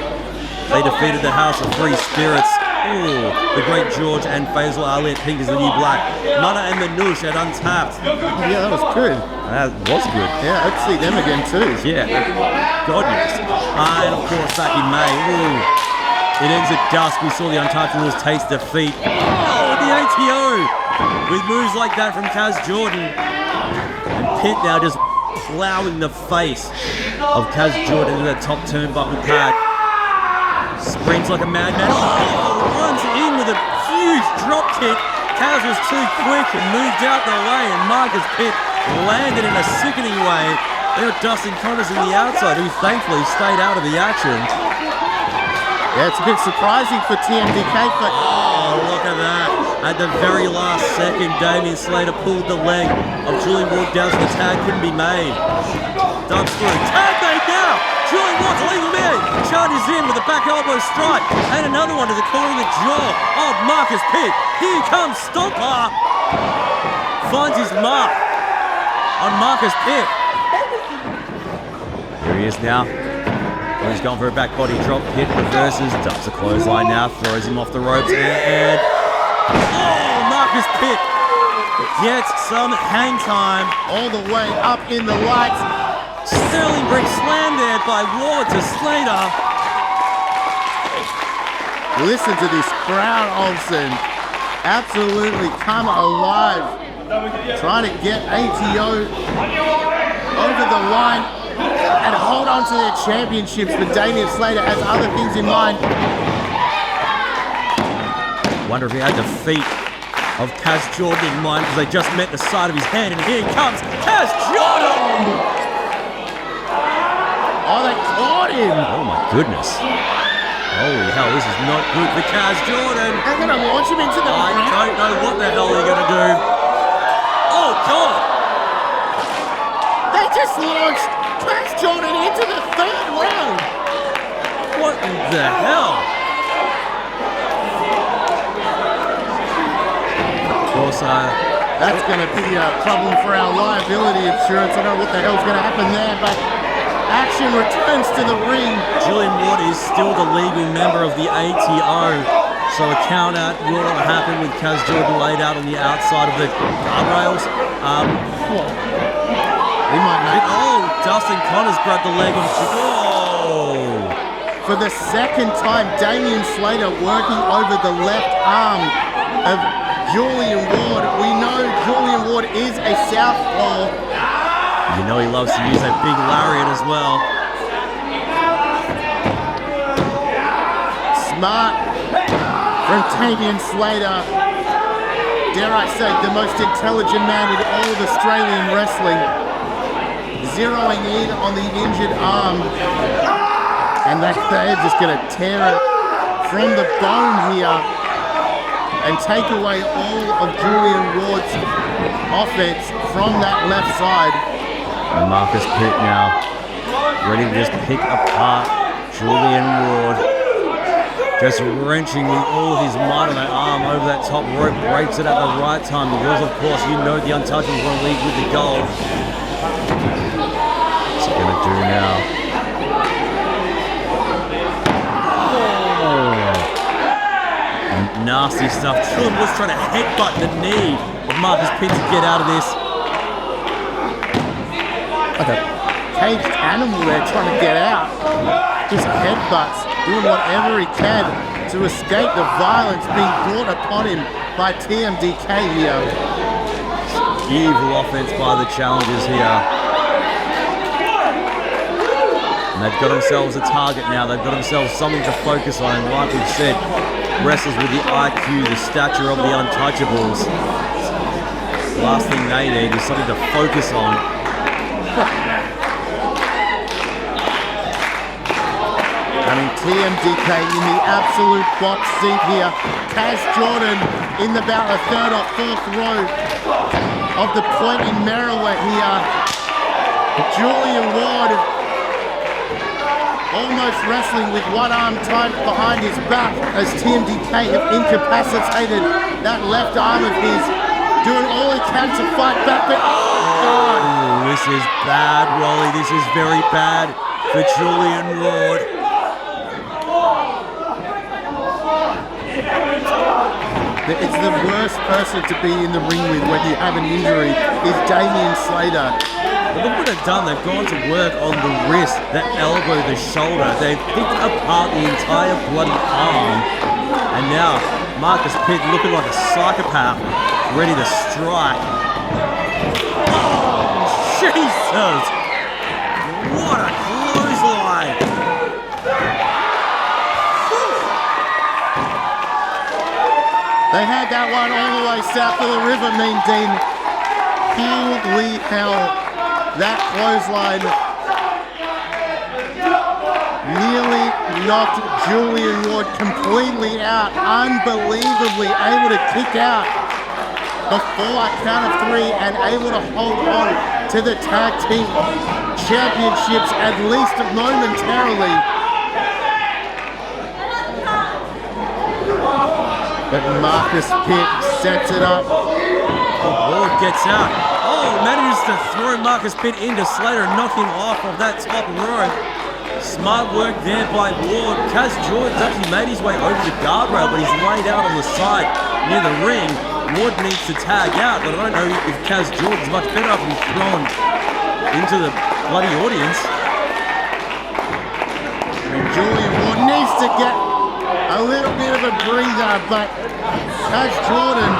They defeated the House of Free Spirits. Ooh, the Great George and Faisal Ali at Pink is the New Black. Mana and Manouche at Untapped. Yeah, that was good. That was good. Yeah, I'd see them again too. Yeah, God yes. And of course, back in May, it ends at dusk. We saw the Untouchables taste defeat. Oh, the ATO through with moves like that from Kaz Jordan. And Pitt now just plowing the face of Kaz Jordan in that top turnbuckle pad. Sprints like a madman. Oh, runs in with a huge drop kick. Kaz was too quick and moved out the way, and Marcus Pitt landed in a sickening way. There got Dustin Connors on the outside, who thankfully stayed out of the action. Yeah, it's a bit surprising for TMDK, but... Oh, look at that. At the very last second, Damien Slater pulled the leg of Julian Ward down so the tag couldn't be made. Dumps through. Tag made now! Julian Ward's legal man. Charges in with a back elbow strike. And another one to the corner of the jaw of Marcus Pitt. Here comes Stomper. Finds his mark on Marcus Pitt. Here he is now. He's gone for a back body drop. Pitt reverses. Dumps a clothesline now. Throws him off the ropes. And oh, Marcus Pitt gets some hang time. all the way up in the lights. Sterling brick slam there by Ward to Slater. Listen to this crowd, Olsen. Absolutely come alive. Trying to get ATO over the line and hold on to their championships, but Damien Slater has other things in mind. Wonder if he had the feet of Kaz Jordan in mind, because they just met the side of his hand, and here comes Kaz Jordan! Oh, they caught him! Oh my goodness. Holy hell, this is not good for Kaz Jordan. They're going to launch him into the I ground. don't know what the hell they're going to do. Oh God! They just launched Kaz Jordan into the third round. What in the hell? Of course, That's going to be a problem for our liability insurance. I don't know what the hell's going to happen there, but action returns to the ring. Julian Ward is still the legal member of the ATO, so a count out will not happen with Kaz Jordan laid out on the outside of the guardrails. We might make Dustin Connors grabbed the leg of Oh! for the second time, Damien Slater working over the left arm of Julian Ward. We know Julian Ward is a southpaw. You know he loves to use that big lariat as well. Smart from Damien Slater. Dare I say, the most intelligent man in all of Australian wrestling. Zeroing in on the injured arm. And they're just going to tear it from the bone here and take away all of Julian Ward's offense from that left side. And Marcus Pitt now ready to just pick apart Julian Ward. Just wrenching with all his might on that arm over that top rope, breaks it at the right time because, of course, you know the Untouchables want to lead with the gold. What's he going to do now? Oh. Nasty stuff. Julian was trying to headbutt the knee of Marcus Pitt to get out of this. Like a caged animal there trying to get out. Just headbutts, doing whatever he can to escape the violence being brought upon him by TMDK here. Evil offense by the challengers here. And they've got themselves a target now. They've got themselves something to focus on. And like we've said, wrestlers with the IQ, the stature of the Untouchables. The last thing they need is something to focus on. I mean, TMDK in the absolute box seat here. Kaz Jordan in about the third or fourth row of the point in Merriwa here. Julian Ward almost wrestling with one arm tied behind his back as TMDK have incapacitated that left arm of his. Doing all he can to fight back, but oh, this is bad, Wally. This is very bad for Julian Ward. It's the worst person to be in the ring with when you have an injury is Damien Slater. But look what they've done. They've gone to work on the wrist, the elbow, the shoulder. They've picked apart the entire bloody arm. And now Marcus Pitt looking like a psychopath, ready to strike. Oh, Jesus! What a clothesline! They had that one all the way south of the river, Mean Dean. Holy hell, that clothesline nearly knocked Julian Ward completely out, unbelievably able to kick out before a count of 3 and able to hold on to the Tag Team Championships at least momentarily. But Marcus Pitt sets it up. Ward gets out. Oh, manages to throw Marcus Pitt into Slater and knock him off of that top rope. Smart work there by Ward. Kaz Jordan's actually made his way over the guardrail, but he's laid out on the side near the ring. Ward needs to tag out, but I don't know if Kaz Jordan's much better off being thrown into the bloody audience. And Julian Ward needs to get a little bit of a breather, but Kaz Jordan.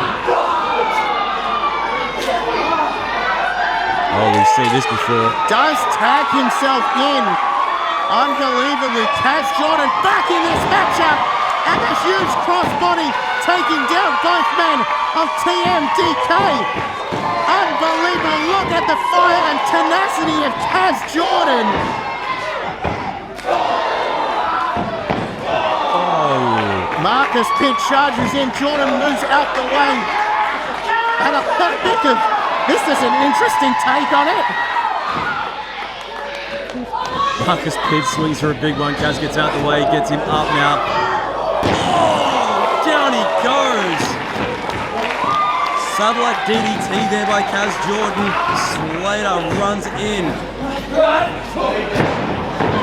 Oh, we've seen this before. Does tag himself in. Unbelievably, Kaz Jordan back in this matchup, and a huge crossbody taking down both men of TMDK. Unbelievable, look at the fire and tenacity of Kaz Jordan. Marcus Pitt charges in, Jordan moves out the way. And a hot pick of, this is an interesting take on it. Marcus Pitt swings for a big one. Kaz gets out the way, gets him up now. Oh, down he goes. Satellite DDT there by Kaz Jordan. Slater runs in.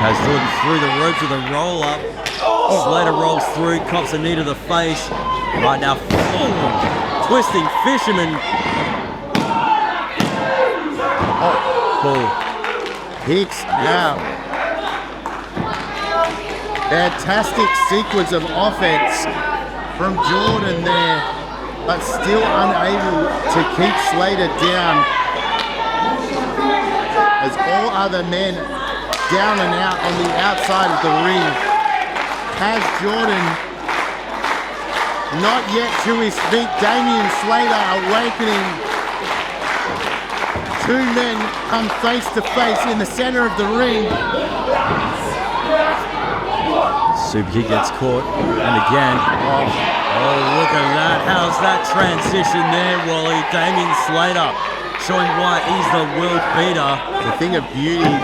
Kaz Jordan through the ropes with a roll up. Slater rolls through, cops a knee to the face. Right now, twisting fisherman. Hicks out. Fantastic sequence of offense from Jordan there, but still unable to keep Slater down. As all other men down and out on the outside of the ring. Kaz Jordan not yet to his feet. Damian Slater awakening. Two men come face to face in the center of the ring. Super kick gets caught, and again. Oh, look at that. How's that transition there, Wally? Damian Slater showing why he's the world beater. The thing of beauty.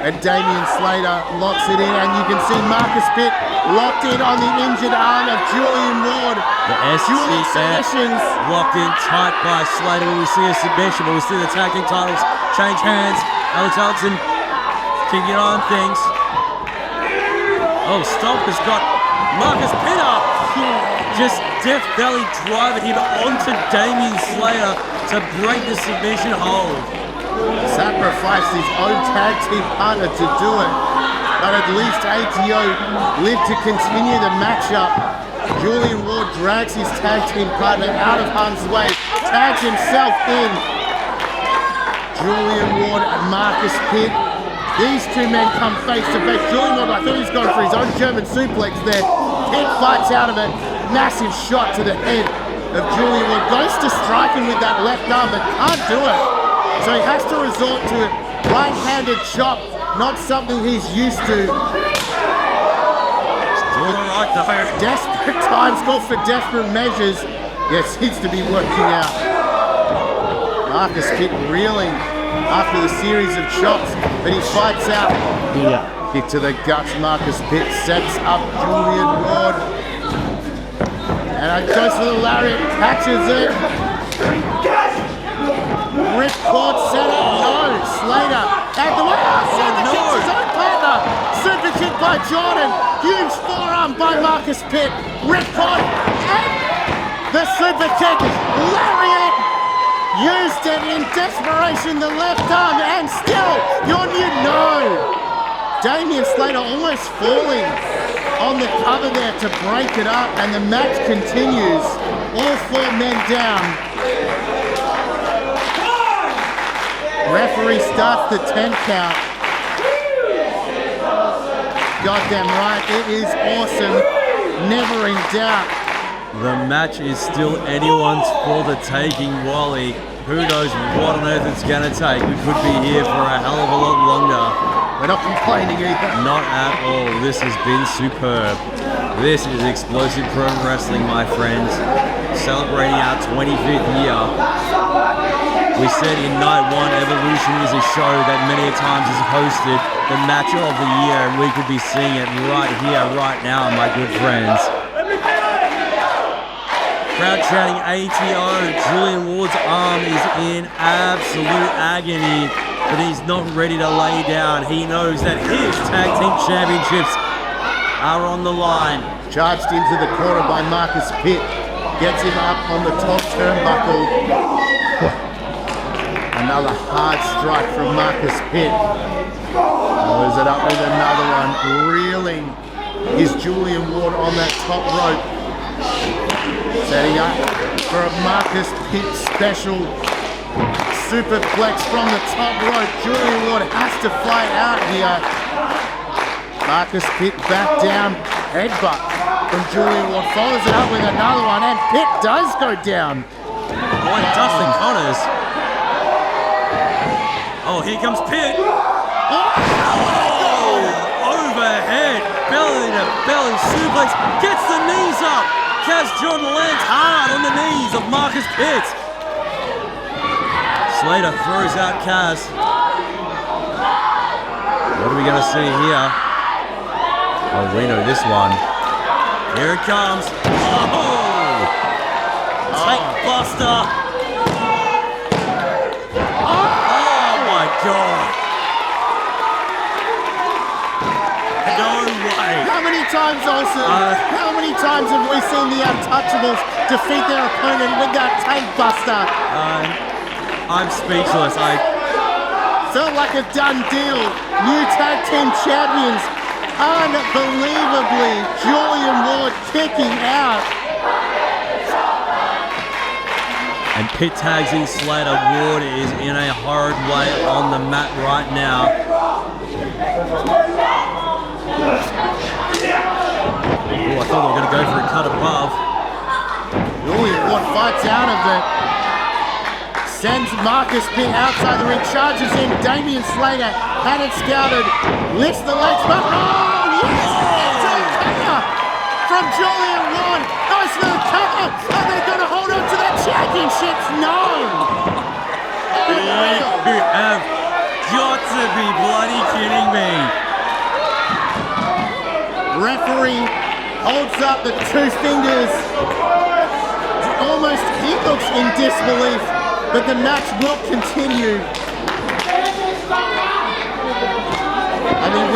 And Damian Slater locks it in, and you can see Marcus Pitt locked in on the injured arm of Julian Ward. The SCF locked in tight by Slater. Will we see a submission? Will we see the tag team titles change hands? Alex Allison keeping an eye on things. Oh, Stomp has got Marcus Pitt up. Just death belly driving him onto Damian Slater to break the submission hold. Sacrificed his own tag team partner to do it, but at least ATO lived to continue the matchup. Julian Ward drags his tag team partner out of harm's way, tags himself in. Julian Ward and Marcus Pitt. These two men come face to face. Julian Ward, I thought he's gone for his own German suplex there. Pitt fights out of it. Massive shot to the head of Julian Ward. Goes to strike him with that left arm, but can't do it. So he has to resort to a right-handed chop, not something he's used to. Doing all right though. Desperate times call for desperate measures. Yes, seems to be working out. Marcus Pitt reeling after the series of chops, but he fights out. Kick to the guts, Marcus Pitt sets up Julian Ward. And it goes for the lariat, catches it. Ripcord set up, no, Slater at the way, super kicks his own partner, super kick by Jordan, huge forearm by Marcus Pitt, Ripcord, and the super kick, lariat, used it in desperation, the left arm, and still, Damian Slater almost falling. on the cover there to break it up, and the match continues. All 4 men down. Referee starts the 10 count. Goddamn right, it is awesome. Never in doubt. The match is still anyone's for the taking, Wally. Who knows what on earth it's going to take. We could be here for a hell of a lot longer. We're not complaining either. Not at all. This has been superb. This is explosive pro wrestling, my friends. Celebrating our 25th year. We said in night 1, Evolution is a show that many a times is hosted the match of the year, and we could be seeing it right here, right now, my good friends. Crowd shouting ATO. Julian Ward's arm is in absolute agony, but he's not ready to lay down. He knows that his tag team championships are on the line. Charged into the corner by Marcus Pitt. Gets him up on the top turnbuckle. Another hard strike from Marcus Pitt. Follows it up with another one. Reeling is Julian Ward on that top rope. Setting up for a Marcus Pitt special superplex from the top rope. Julian Ward has to fly out here. Marcus Pitt back down. Headbutt from Julian Ward. Follows it up with another one, and Pitt does go down. Boy, Dustin Connors. Oh, here comes Pitt. Oh, overhead. Belly to belly suplex. Gets the knees up. Kaz Jordan lands hard on the knees of Marcus Pitt. Slater throws out Kaz. What are we going to see here? Oh, we know this one. Here it comes. Oh! Take Buster. Oh my God. No way. How many times, Olsen? How many times have we seen the Untouchables defeat their opponent with that tank buster? I'm speechless. I felt like a done deal. New tag team champions. Unbelievably, Julian Ward kicking out. And Pitt tags in Slater. Ward is in a horrid way on the mat right now. Oh, I thought they were going to go for a cut above. Julian Ward fights out of it. Sends Marcus Pitt outside the ring. Charges in. Damian Slater had it scouted. Lifts the legs back. Oh, yes! It's a cover from Julian Ward. Goes for the cover. Are they going to hold on to their championships? No! You have got to be bloody kidding me. Referee holds up the 2 fingers. Almost he looks in disbelief, but the match will continue. I mean,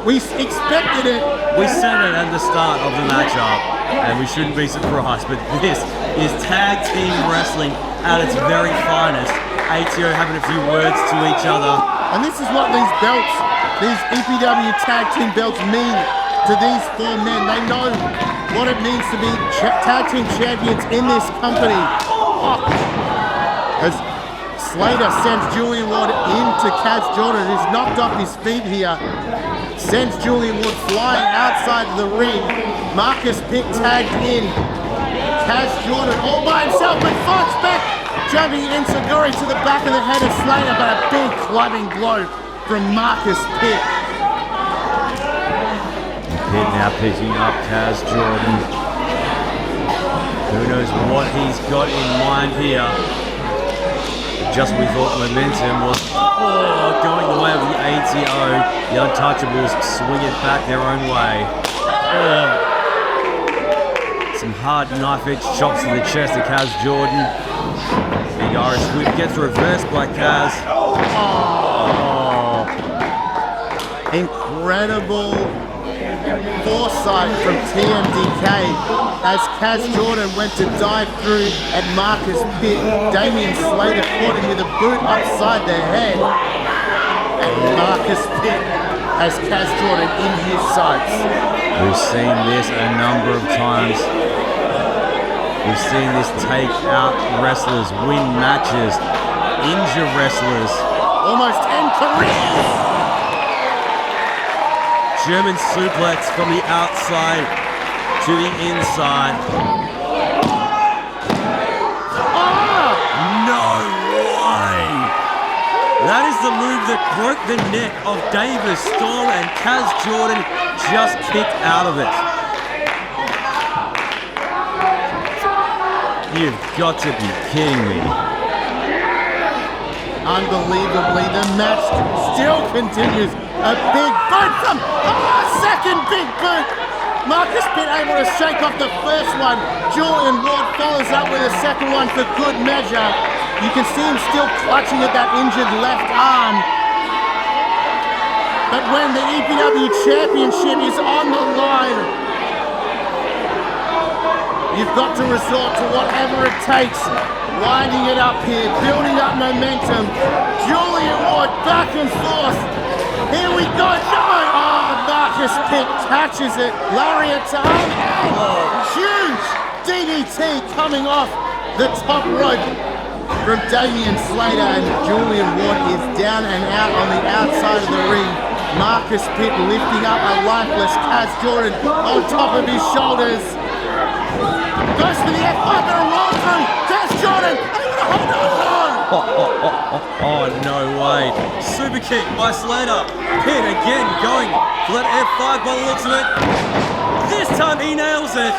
we expected it. We said it at the start of the matchup, and we shouldn't be surprised, but this is tag team wrestling at its very finest. ATO having a few words to each other. And this is what these belts, these EPW tag team belts mean to these 4 men. They know what it means to be tag team champions in this company. Oh. As Slater sends Julian Ward into Kaz Jordan, who's knocked off his feet here. Sends Julian Ward flying outside the ring. Marcus Pitt tagged in. Kaz Jordan all by himself, but fights back. Jumping Inseguri to the back of the head of Slater, but a big clubbing blow from Marcus Pitt. Pitt now picking up Kaz Jordan. Who knows what he's got in mind here. Just when we thought momentum was going the way of the ATO. The Untouchables swing it back their own way. Some hard knife-edge chops to the chest of Kaz Jordan. Big Irish whip gets reversed by Kaz. Oh. Incredible foresight from TMDK as Kaz Jordan went to dive through at Marcus Pitt. Damian Slater caught him with a boot upside the head. And Marcus Pitt has Kaz Jordan in his sights. We've seen this a number of times. We've seen this take out wrestlers, win matches, injure wrestlers. Almost 10 careers. German suplex from the outside to the inside. No way! That is the move that broke the neck of Davis Storm, and Kaz Jordan just kicked out of it. You've got to be kidding me. Unbelievably, the match still continues. A big boot from, second big boot. Marcus Pitt able to shake off the first one. Julian Ward follows up with a second one for good measure. You can see him still clutching at that injured left arm. But when the EPW Championship is on the line, you've got to resort to whatever it takes. Winding it up here, building up momentum. Julian Ward back and forth. Here we go. No! Marcus Pitt catches it. Lariat to arm. Huge DDT coming off the top rope from Damian Slater, and Julian Ward is down and out on the outside of the ring. Marcus Pitt lifting up a lifeless Kaz Jordan on top of his shoulders. Goes for the F5 and a roll through. Kaz Jordan able to hold on. Oh, no way. Super kick by Slater. Pitt again going for that F5 by the looks of it. This time he nails it.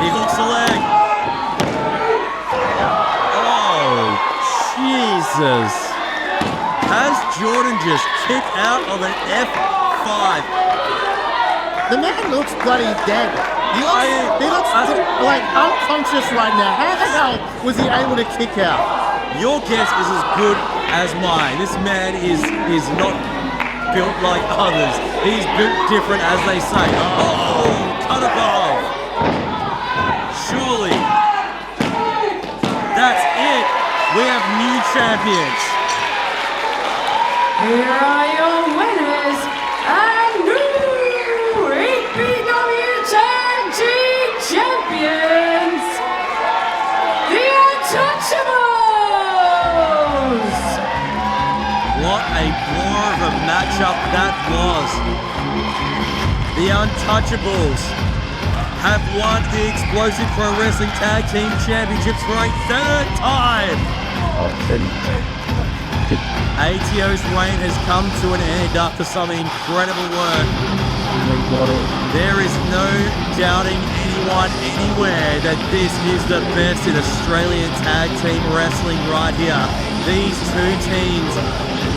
He hooks the leg. Oh, Jesus. Has Jordan just kicked out of an F5? The man looks bloody dead. He looks like unconscious right now. How the hell was he able to kick out? Your guess is as good as mine. This man is not built like others. He's built different, as they say. Oh, cut above. Surely. That's it. We have new champions. Here are your winners and new EPW Tag Team Champions, the Untouchables! What a blow of a matchup that was. The Untouchables have won the Explosive Pro Wrestling Tag Team Championships for a third time. ATO's reign has come to an end after some incredible work. There is no doubting anyone anywhere that this is the best in Australian tag team wrestling right here. These two teams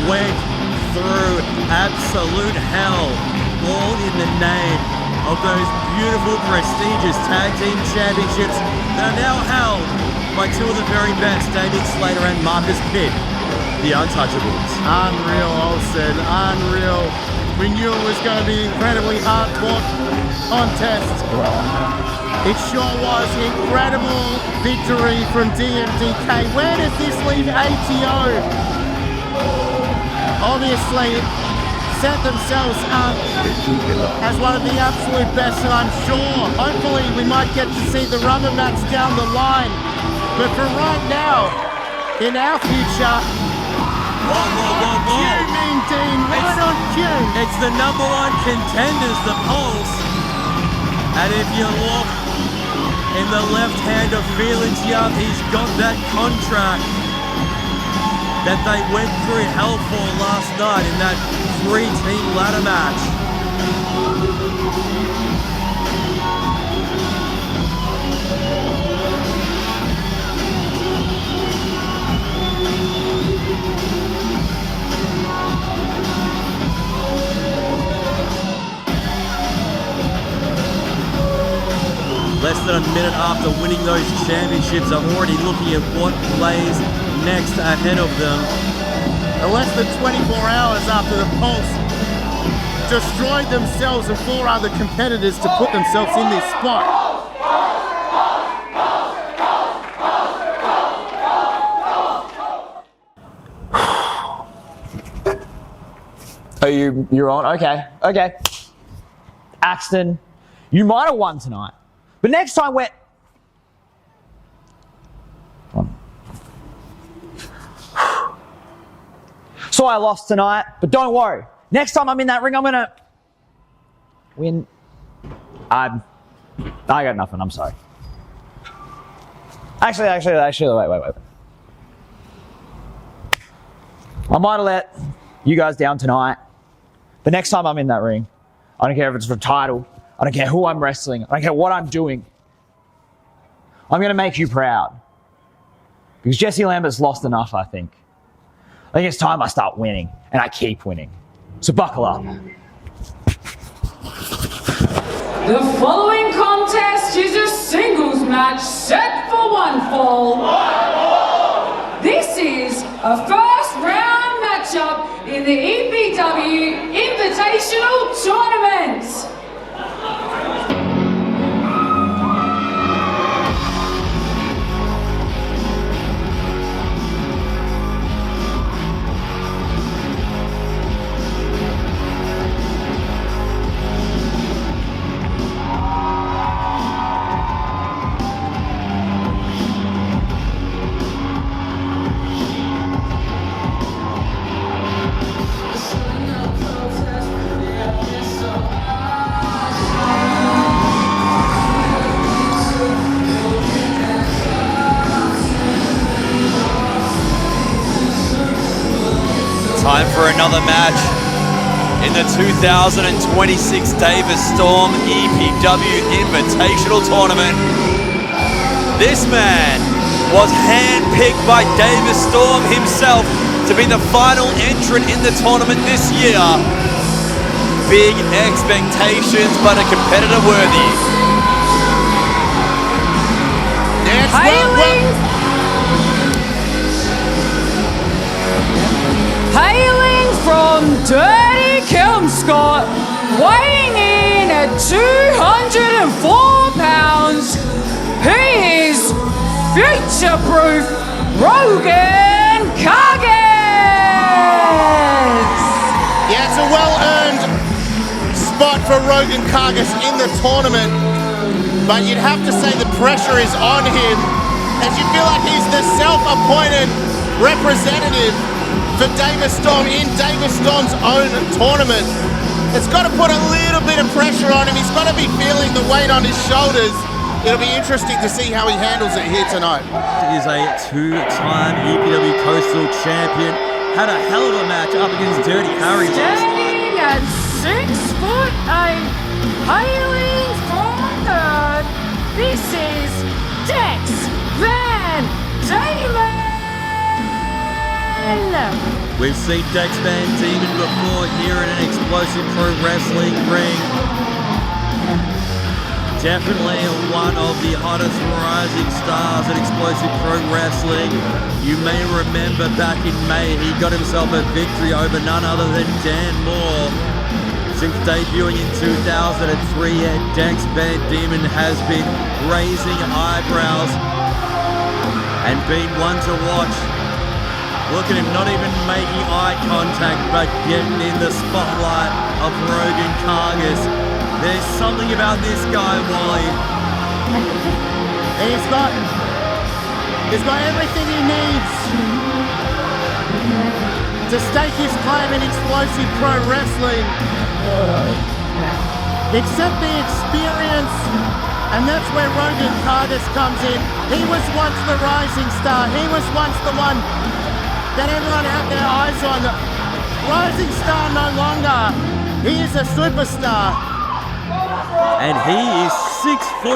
went through absolute hell, all in the name of those beautiful, prestigious tag team championships that are now held by two of the very best, Damian Slater and Marcus Pitt, the Untouchables. Unreal, Olsen, unreal. We knew it was going to be an incredibly hard-fought contest. It sure was. Incredible victory from TMDK. Where does this leave ATO? Obviously, set themselves up as one of the absolute best, and I'm sure, hopefully, we might get to see the rubber match down the line. But for right now, in our future, cue, Mean Dean, right on cue. It's the number one contenders, the Pulse. And if you look in the left hand of Felix Young, he's got that contract that they went through hell for last night in that 3-team ladder match. Less than a minute after winning those championships, I'm already looking at what lays next ahead of them. And less than 24 hours after the Pulse destroyed themselves and 4 other competitors to put themselves in this spot. Oh, you're on? Okay. Axton, you might have won tonight, but next time we're... So I lost tonight, but don't worry. Next time I'm in that ring, I'm gonna win. I got nothing. I'm sorry. Actually, wait. I might have let you guys down tonight, but next time I'm in that ring, I don't care if it's for a title, I don't care who I'm wrestling, I don't care what I'm doing. I'm gonna make you proud. Because Jesse Lambert's lost enough, I think. I think it's time I start winning, and I keep winning. So buckle up. The following contest is a singles match set for one fall. This is a first round matchup in the EPW Invitational Tournament. Time for another match in the 2026 Davis Storm EPW Invitational Tournament. This man was handpicked by Davis Storm himself to be the final entrant in the tournament this year. Big expectations, but a competitor worthy. Hailing from Dirty Kelmscott, weighing in at 204 pounds, he is future-proof Rogan Kargas! Yeah, it's a well-earned spot for Rogan Kargas in the tournament, but you'd have to say the pressure is on him, as you feel like he's the self-appointed representative for Davis Storm in Davis Storm's own tournament. It's got to put a little bit of pressure on him. He's got to be feeling the weight on his shoulders. It'll be interesting to see how he handles it here tonight. He is a two-time EPW Coastal Champion. Had a hell of a match up against Dirty Harry last night. Standing at 6'8", hailing from third, this is Dex Van Diemen! We've seen Dex Van Diemen before here in an explosive pro wrestling ring. Definitely one of the hottest rising stars at Explosive Pro Wrestling. You may remember back in May he got himself a victory over none other than Dan Moore. Since debuting in 2003, Dex Van Diemen has been raising eyebrows and been one to watch. Look at him, not even making eye contact, but getting in the spotlight of Rogan Kargas. There's something about this guy, Wally. He's got everything he needs to stake his claim in Explosive Pro Wrestling. Except the experience, and that's where Rogan Kargas comes in. He was once the rising star. He was once the one that everyone had their eyes on. Rising star no longer. He is a superstar. And he is 6'8",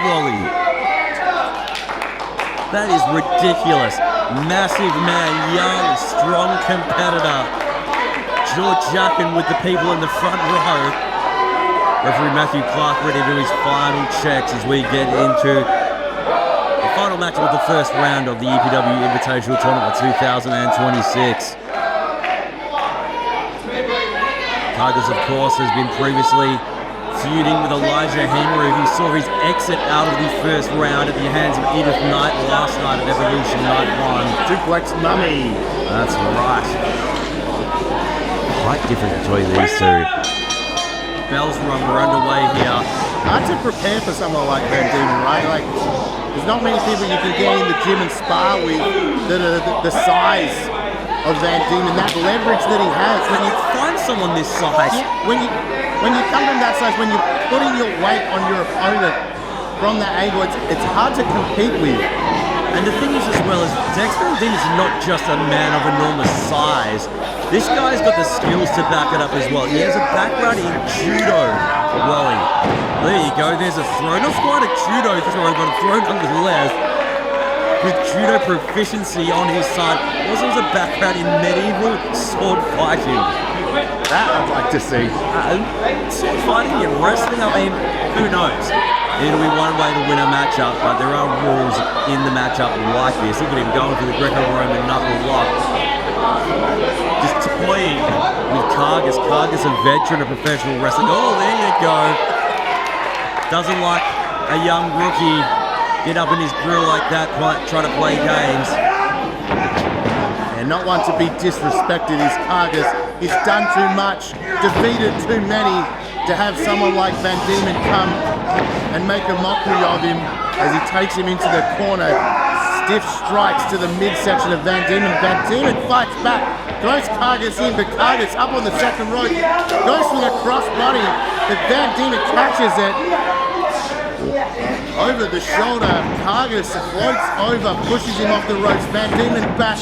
Wally. That is ridiculous. Massive man, young, strong competitor. George Jackin with the people in the front row. Referee Matthew Clark ready to do his final checks as we get into the final match of the first round of the EPW Invitational Tournament 2026. Kargas, of course, has been previously feuding with Elijah Henry, who saw his exit out of the first round at the hands of Edith Knight last night at Evolution Night 1. Duplex Mummy. That's right. height difference between these two. Bell's run, we're underway here. Hard to prepare for someone like Van Diemen, right? Like, there's not many people you can get in the gym and spar with that are the size of Van Diemen, that leverage that he has. When you find someone this size, When you come from that size, when you're putting your weight on your opponent from that angle, it's hard to compete with. and the thing is as well is Dex Van Diemen is not just a man of enormous size. This guy's got the skills to back it up as well. He has a background in judo, Wally. There you go, there's a throw. Not quite a judo throw, but a throw nonetheless. With judo proficiency on his side, also has a background in medieval sword fighting. That I'd like to see. Sword fighting and wrestling, I mean, who knows? It'll be one way to win a matchup, but there are rules in the matchup like this. Look at him going for the Greco-Roman knuckle lock. Just toying with Kargas. Kargas, a veteran of professional wrestling. Oh, there you go. Doesn't like a young rookie get up in his grill like that, trying to play games. And not one to be disrespected is Kargas. He's done too much, defeated too many, to have someone like Van Diemen come and make a mockery of him as he takes him into the corner. Stiff strikes to the midsection of Van Diemen. Van Diemen fights back, throws Kargas in, but Kargas up on the second rope, goes for the crossbody, but Van Diemen catches it. Over the shoulder, Kargas floats over, pushes him off the ropes. Van Diemen back.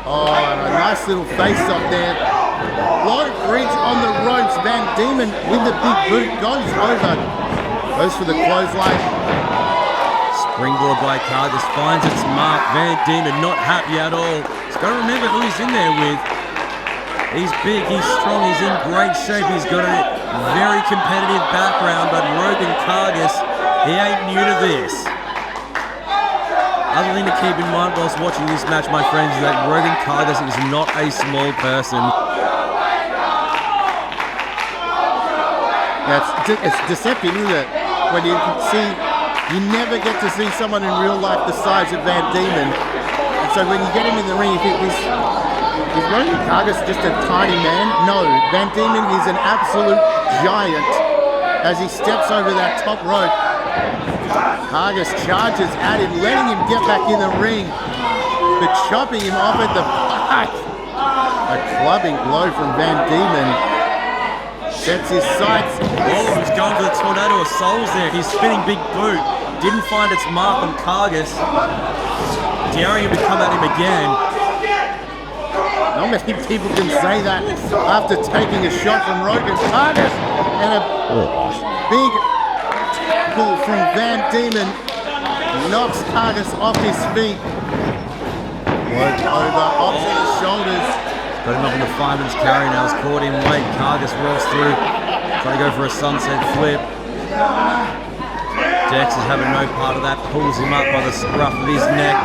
Oh, and a nice little face-off there. Low bridge on the ropes. Van Diemen with the big boot goes over. Goes for the clothesline. Springboard by Kargas finds its mark. Van Diemen not happy at all. He's got to remember who he's in there with. He's big, he's strong, he's in great shape. He's got a very competitive background, but Rogan Kargas, he ain't new to this. Other thing to keep in mind whilst watching this match, my friends, is that Rogan Kargas is not a small person. Yeah, it's deceptive, isn't it? When you can see, you never get to see someone in real life the size of Van Diemen. And so when you get him in the ring, you think, is Rogan Kargas just a tiny man? No, Van Diemen is an absolute giant as he steps over that top rope. Kargas charges at him, letting him get back in the ring, but chopping him off at the back. A clubbing blow from Van Diemen. Sets his sights. Oh, he's going for the tornado of souls there. He's spinning big boot. Didn't find its mark on Kargas. Daring him to come at him again. Not many people can say that after taking a shot from Rogan Kargas, and a big pull from Van Diemen knocks Kargas off his feet. Work over, off to the shoulders. Got him up in the fireman's carry now. He's caught him late. Kargas rolls through, trying to go for a sunset flip. Dex is having no part of that. Pulls him up by the scruff of his neck,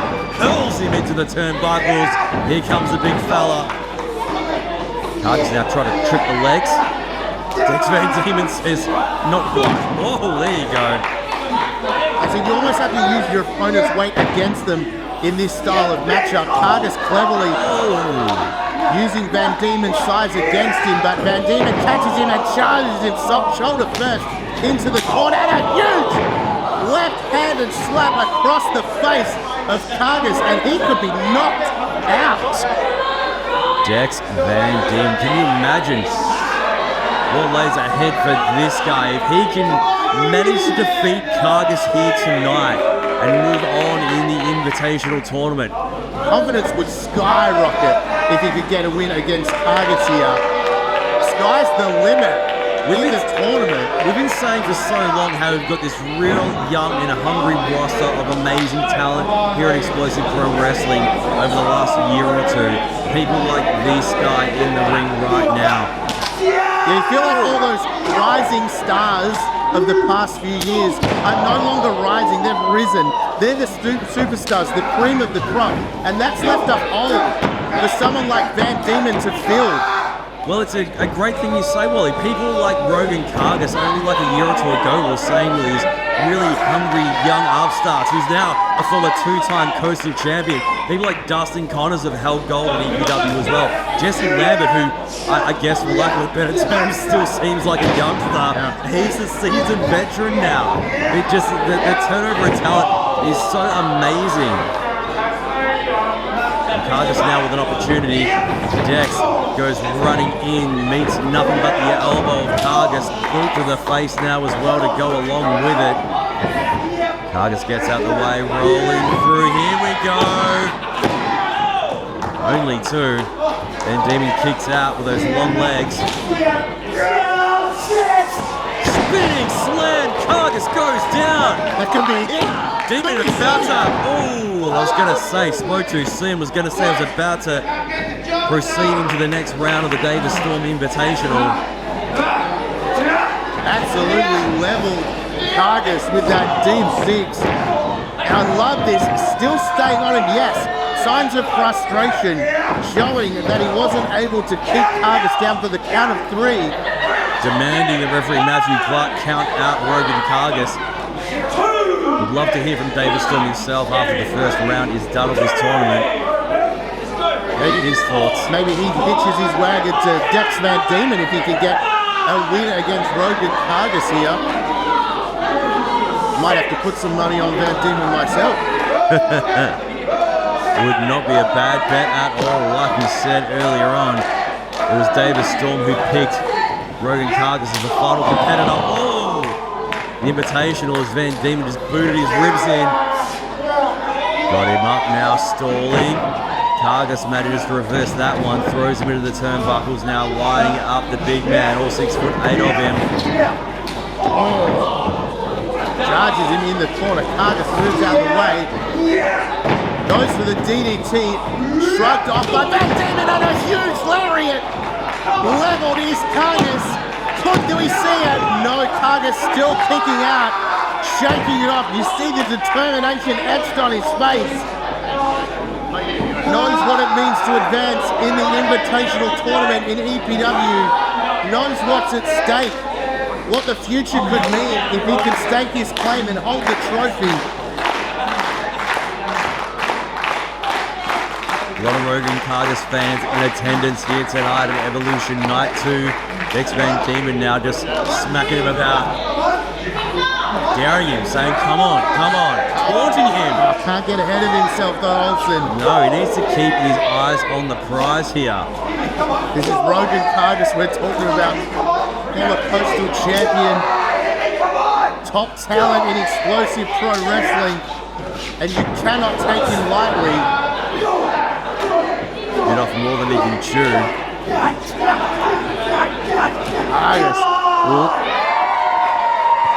hurls him into the turnbuckles. Here comes the big fella. Kargas now trying to trip the legs. Dex Van Diemen says, not quite. Oh, there you go. So you almost have to use your opponent's weight against them in this style of matchup. Kargas cleverly using Van Diemen's size against him, but Van Diemen catches him and charges him shoulder first into the corner, and a huge left-handed slap across the face of Kargas, and he could be knocked out. Dex Van Diemen, can you imagine what lays ahead for this guy? If he can manage to defeat Kargas here tonight and move on in the Invitational Tournament, confidence would skyrocket if he could get a win against Kargas here. Sky's the limit in this tournament. We've been saying for so long how we've got this real young and hungry roster of amazing talent here at Explosive Pro Wrestling over the last year or two. People like this guy in the ring right now. Yeah, you feel like all those rising stars of the past few years are no longer rising, they've risen. They're the superstars, the cream of the crop, and that's left a hole for someone like Van Diemen to fill. Well, it's a great thing you say, Wally. People like Rogan Kargas only like a year or two ago were saying that he's really hungry young upstarts who's now a former two-time coastal champion. People like Dustin Connors have held gold in EPW as well. Jesse Lambert, who I guess for lack of a better term still seems like a youngster, he's a seasoned veteran now. It just the turnover of talent is so amazing. Kargas now with an opportunity. Dex goes running in, meets nothing but the elbow of Kargas. Boot to the face now as well to go along with it. Kargas gets out the way, rolling through. Here we go. Only two. Then Demon kicks out with those long legs. Spinning slam. Kargas goes down. That could be it. Demon about to. Oh, I was going to say, spoke too soon. Was going to say I was about to proceed into the next round of the Davis Storm Invitational. Absolutely leveled Kargas with that deep six. And I love this. Still staying on it, yes. Signs of frustration showing that he wasn't able to keep Kargas down for the count of three. Demanding the referee Matthew Clark count out Rogan Kargas. Would love to hear from Davis Storm himself after the first round is done of this tournament. His thoughts. Maybe he hitches his wagon to Dex Van Diemen if he could get a win against Rogan Kargas here. Might have to put some money on Van Diemen myself. Would not be a bad bet at all. Like we said earlier on, it was Davis Storm who picked Rogan Kargas as the final competitor. Oh! The Invitational as Van Diemen just booted his ribs in. Got him up now, stalling. Kargas manages to reverse that one, throws him into the turnbuckles, now lining up the big man, all 6'8" of him. Charges him in the corner. Kargas moves out of the way. Goes for the DDT. Shrugged off by Van Diemen on a huge lariat. Leveled his Kargas. Do we see it? No, Kargas still kicking out. Shaking it off. You see the determination etched on his face. Knows what it means to advance in the Invitational Tournament in EPW. Knows what's at stake. What the future could mean if he can stake his claim and hold the trophy. A lot of Rogan Kargas fans in attendance here tonight at Evolution Night 2. Dex Van Diemen now just smacking him about. Daring him, saying, come on, taunting him. Can't get ahead of himself though, Olsen. No, he needs to keep his eyes on the prize here. This is Rogan Kargas we're talking about. Former Coastal Champion. Top talent in explosive pro wrestling. And you cannot take him lightly. Bit off more than he can chew. Kargas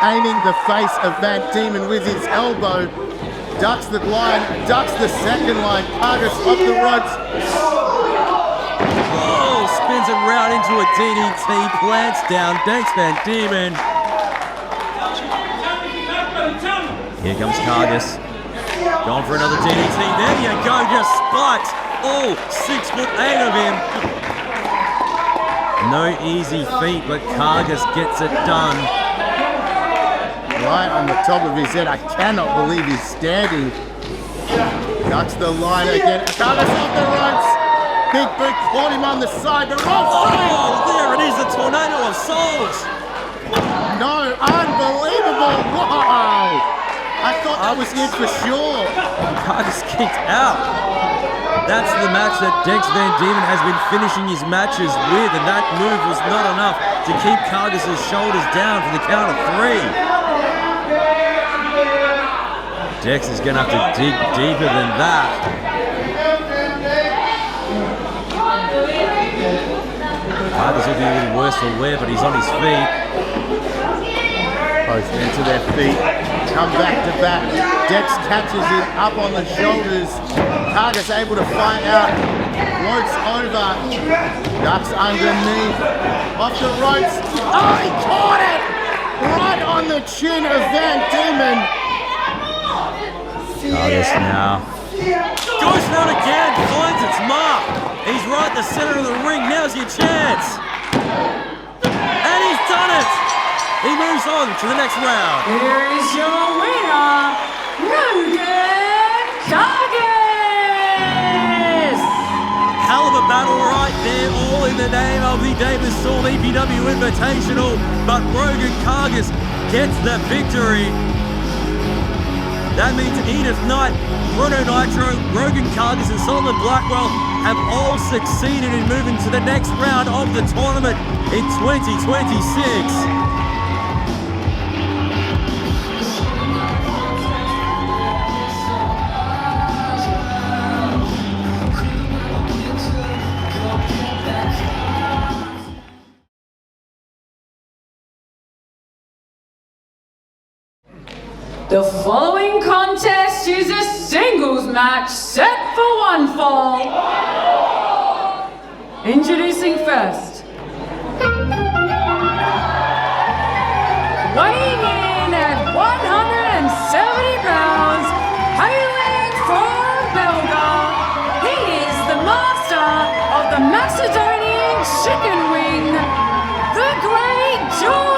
aiming the face of Van Diemen with his elbow. Ducks the line, ducks the second line. Kargas off the ropes. Oh, spins it round into a DDT, plants down Dex Van Diemen. Here comes Kargas. Going for another DDT. There you go, just spikes. Oh, 6'8" of him. No easy feat, but Kargas gets it done. Right on the top of his head. I cannot believe he's standing. Ducks the line again. Kargas off the ropes. Big boot caught him on the side. The ropes. Oh, there it is, the tornado of souls. No, unbelievable. Wow. I thought that was it for sure. Kargas kicked out. That's the match that Dex Van Diemen has been finishing his matches with, and that move was not enough to keep Kargas' shoulders down for the count of 3. Dex is going to have to dig deeper than that. Kargas will be a little worse for wear, but he's on his feet. Both men to their feet. Come back to back. Dex catches it up on the shoulders. Kargas able to fight out. Floats over. Ducks underneath. Off the ropes. Oh, he caught it! Right on the chin of Van Diemen. Kargas now goes for it again. Finds its mark. He's right in the center of the ring. Now's your chance. And he's done it. He moves on to the next round. Here is your winner, Rogan Kargas! Hell of a battle right there, all in the name of the Davis Storm EPW Invitational. But Rogan Kargas gets the victory. That means Edith Knight, Bruno Nitro, Rogan Kargas and Solomun Blackwell have all succeeded in moving to the next round of the tournament in 2026. The following contest is a singles match set for one fall. Introducing first. Weighing in at 170 pounds, hailing from Belgium, he is the master of the Macedonian chicken wing, the Great George!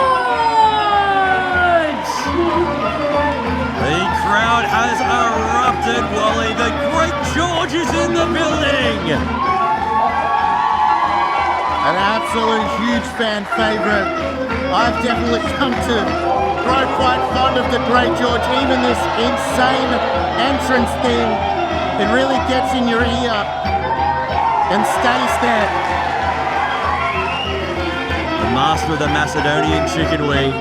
The crowd has erupted, Wally. The Great George is in the building. An absolute huge fan favourite. I've definitely come to grow quite fond of the Great George. Even this insane entrance theme, it really gets in your ear and stays there. The master of the Macedonian chicken wing.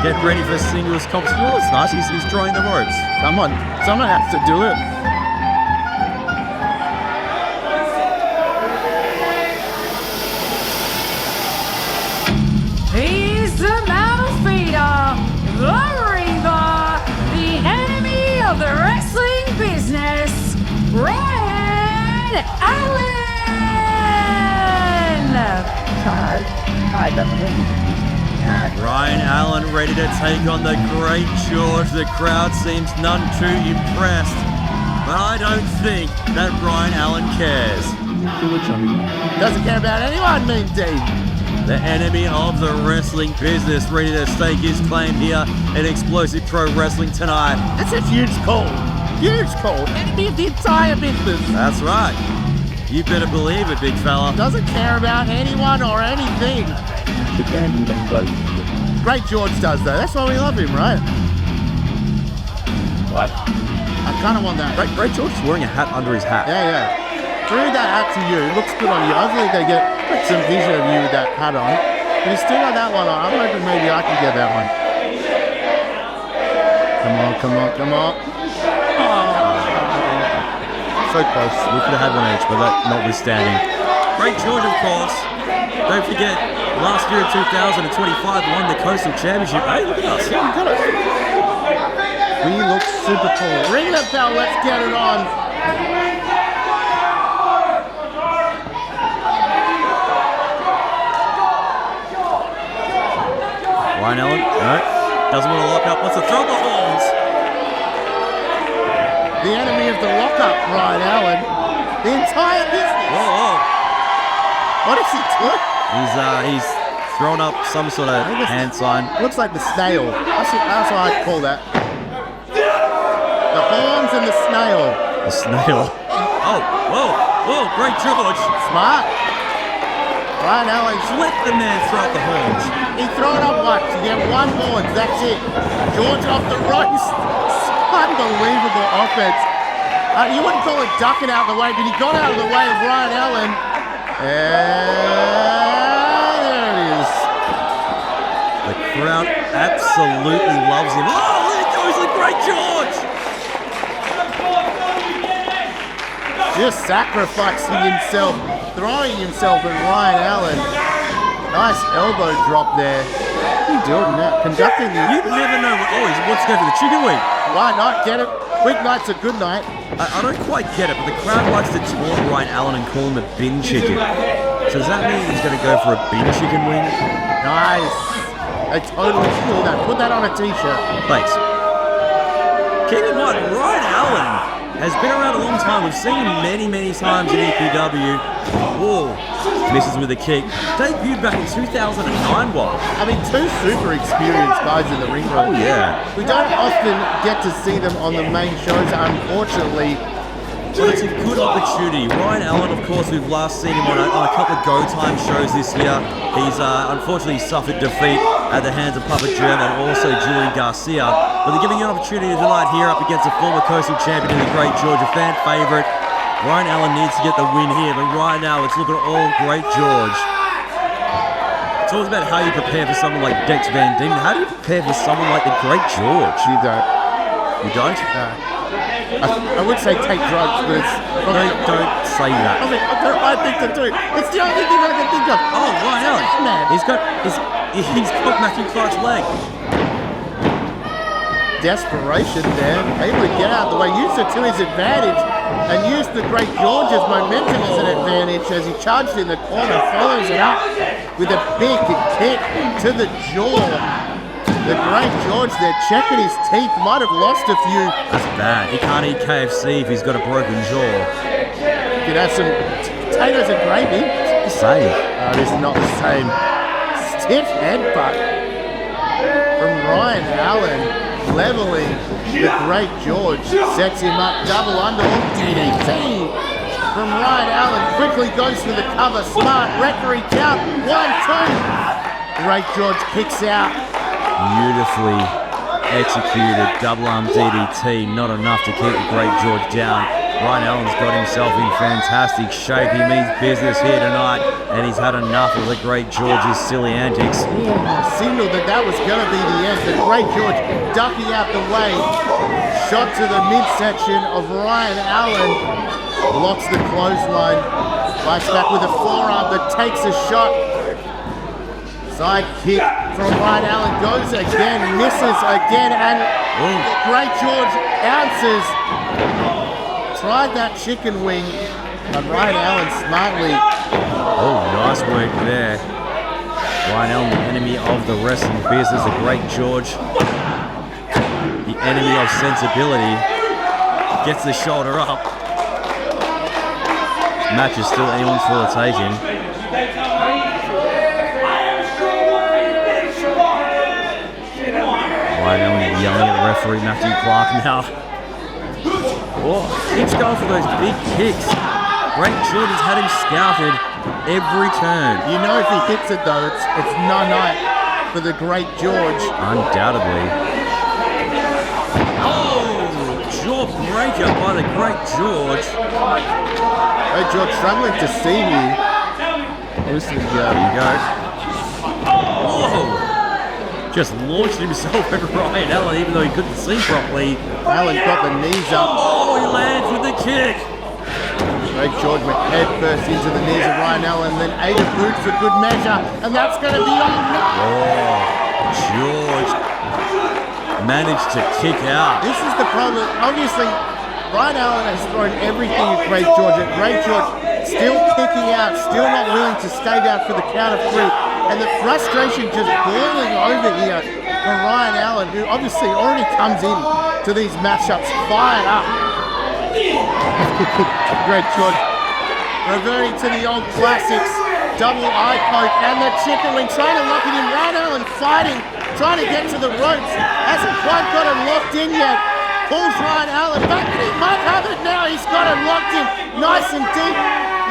Get ready for singles competition. Oh, it's nice. He's drawing the ropes. Someone has to do it. He's the mouth feeder, the reaver, the enemy of the wrestling business, Ryan Allen! Ryan Allen ready to take on the Great George. The crowd seems none too impressed. But I don't think that Ryan Allen cares. Doesn't care about anyone, Mean Dean. The enemy of the wrestling business ready to stake his claim here in Explosive Pro Wrestling tonight. That's a huge call. Huge call. Enemy of the entire business. That's right. You better believe it, big fella. Doesn't care about anyone or anything. Great George does though. That's why we love him, right? What? I kind of want that. Great George is wearing a hat under his hat. Yeah. Threw that hat to you. It looks good on you. Hopefully they get some vision of you with that hat on. But you still got that one on. I'm hoping maybe I can get that one. Come on. Oh. So close. We could have had one each, but that notwithstanding. Great George, of course. Don't forget, last year in 2025 won the Coastal Championship. Hey, look at us. Yeah, we got it. We look super cool. Ring that bell. Let's get it on. Ryan Allen, no, doesn't want to lock up, wants to throw the horns. The enemy of the lockup, Ryan Allen. The entire business. Whoa. What is he doing? He's thrown up some sort of hand sign. Looks like the snail. That's what I'd call that. The horns and the snail. The snail. Oh, whoa, Great George. Smart. Ryan Allen. Let the man throw up the horns. He thrown up once. You get one horn. That's it. George off the ropes. Unbelievable offense. You wouldn't call it ducking out of the way, but he got out of the way of Ryan Allen. And there it is. The crowd absolutely loves him. Oh, there goes the Great George. Just sacrificing himself, throwing himself at Ryan Allen. Nice elbow drop there. What are you doing now? Conducting the... You never know what... Oh, he wants to go for the chicken wing. Why not? Get it. Weeknight's a good night. I don't quite get it, but the crowd likes to taunt Ryan Allen and call him a bin chicken. So does that mean he's going to go for a bin chicken wing? Nice. They totally steal that. Put that on a t-shirt. Thanks. Keep in mind, Ryan Allen has been around a long time. We've seen him many times in EPW. Whoa, misses with a kick. Debuted back in 2009, Wall. I mean, two super experienced guys in the ring room. Oh, yeah. We don't often get to see them on the main shows, unfortunately. Well, it's a good opportunity. Ryan Allen, of course, we've last seen him on a couple of Go Time shows this year. He's unfortunately suffered defeat at the hands of Puppet Germ and also Julian Garcia. But they're giving you an opportunity tonight here up against a former Coastal champion in the Great George, a fan favourite. Ryan Allen needs to get the win here, but right now it's looking all Great George. It's always about how you prepare for someone like Dex Van Diemen. How do you prepare for someone like the Great George? You don't. You don't? No. I would say take drugs, but it's... Don't say that. I mean, the right thing to do. It's the only thing I can think of. Oh, Ryan Allen. Man. He's got Matthew Clark's leg. Desperation there. Able to get out of the way, use it to his advantage, and use the Great George's momentum as an advantage as he charged in the corner, follows it up with a big kick to the jaw. The Great George there checking his teeth, might have lost a few. That's bad. He can't eat KFC if he's got a broken jaw. Could have some potatoes and gravy. It's the same. This is not the same. Stiff headbutt from Ryan Allen, leveling the Great George. Sets him up, double under DDT from Ryan Allen. Quickly goes for the cover. Smart referee count. 1-2. Great George kicks out. Beautifully executed double arm DDT, not enough to keep the Great George down. Ryan Allen's got himself in fantastic shape. He means business here tonight, and he's had enough of the Great George's silly antics. Signaled that was going to be the end. The Great George ducking out the way. Shot to the midsection of Ryan Allen. Blocks the clothesline. Bites back with a forearm that takes a shot. Side kick from Ryan Allen goes again, misses again, and Great George ounces. Tried that chicken wing, but Ryan Allen smartly. Oh, nice work there. Ryan Allen, the enemy of the wrestling business, the Great George, the enemy of sensibility, gets the shoulder up. Match is still anyone's for the taking. Ryan Allen yelling at the referee, Matthew Clark now. Oh, keeps going for those big kicks. Great George has had him scouted every turn. You know if he hits it though, it's no-night for the Great George. Undoubtedly. Oh, jaw breaker by the Great George. Great George struggling to see me. Listen, there you go. Whoa. Just launched himself at Ryan Allen, even though he couldn't see properly. Allen got the knees up. Oh, he lands with the kick. Great George went head first into the knees of Ryan Allen, then ate a boot for good measure, and that's going to be on. Oh, George managed to kick out. This is the problem. Obviously, Ryan Allen has thrown everything at Great George, and Great George still kicking out, still not willing to stay down for the count of 3. And the frustration just boiling over here for Ryan Allen, who obviously already comes in to these matchups fired up. Great George reverting to the old classics, double eye poke and the chicken wing, trying to lock it in. Ryan Allen fighting, trying to get to the ropes, hasn't quite got him locked in yet. Pulls Ryan Allen back, and he might have it now. He's got him locked in, nice and deep.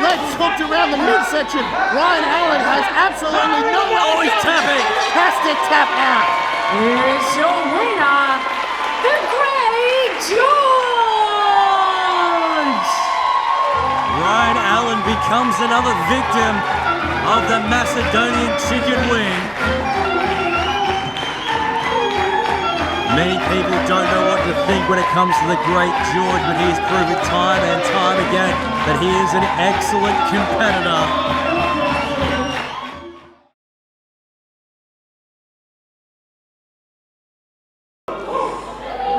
Legs hooked around the midsection. Ryan Allen has absolutely no way. Oh, he's tapping. Has to tap out. Here's your winner, the Great George! Ryan Allen becomes another victim of the Macedonian chicken wing. Many people don't know what to think when it comes to the Great George, but he's proven time and time again that he is an excellent competitor.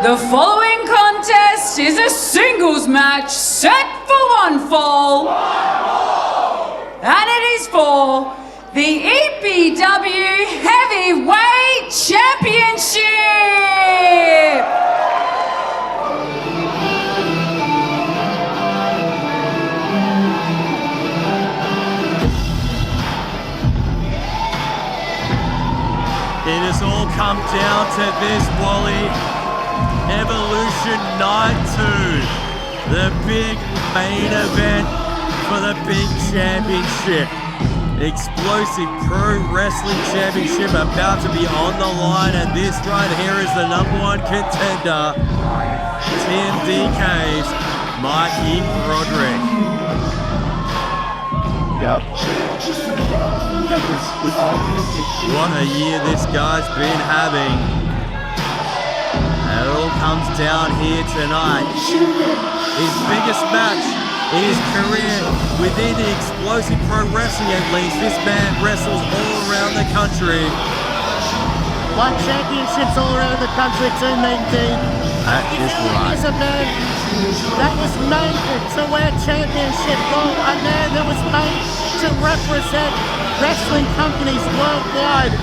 The following contest is a singles match set for 1 fall. And it is for the EPW Heavyweight Championship. come down to this, Wally. Evolution Night 2. The big main event for the big championship. Explosive Pro Wrestling Championship about to be on the line, and this right here is the #1 contender, TMDK's Mikey Broderick. Yep. What a year this guy's been having. And it all comes down here tonight. His biggest match in his career within the explosive pro wrestling, at least. This man wrestles all around the country. Won championships all around the country too, Mean Dean. That is right. He's a man that was made to wear championship gold, a man that was made to represent wrestling companies worldwide.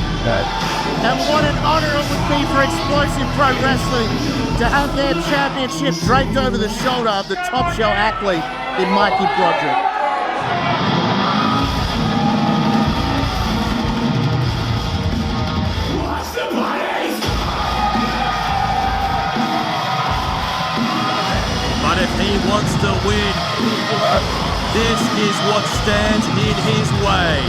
And what an honor it would be for Explosive Pro Wrestling to have their championship draped over the shoulder of the top shelf athlete in Mikey Broderick. But if he wants to win, this is what stands in his way.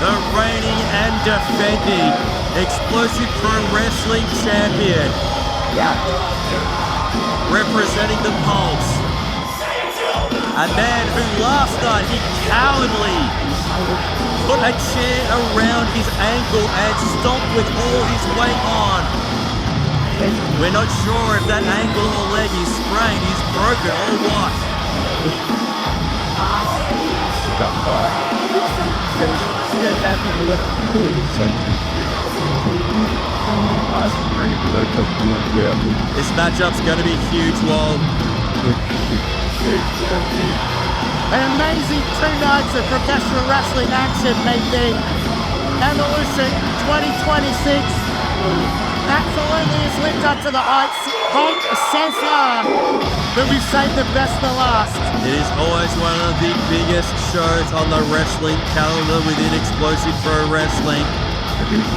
The reigning and defending Explosive Pro Wrestling Champion. Representing the Pulse. A man who last night he cowardly put a chair around his ankle and stomped with all his weight on. We're not sure if that ankle or leg is sprained, is broken or what. This matchup's going to be huge, Wall. An amazing 2 nights of professional wrestling action, maybe. Evolution 2026 absolutely has lived up to the heights. Since that we've saved the best for last. It is always one of the biggest shows on the wrestling calendar within Explosive Pro Wrestling.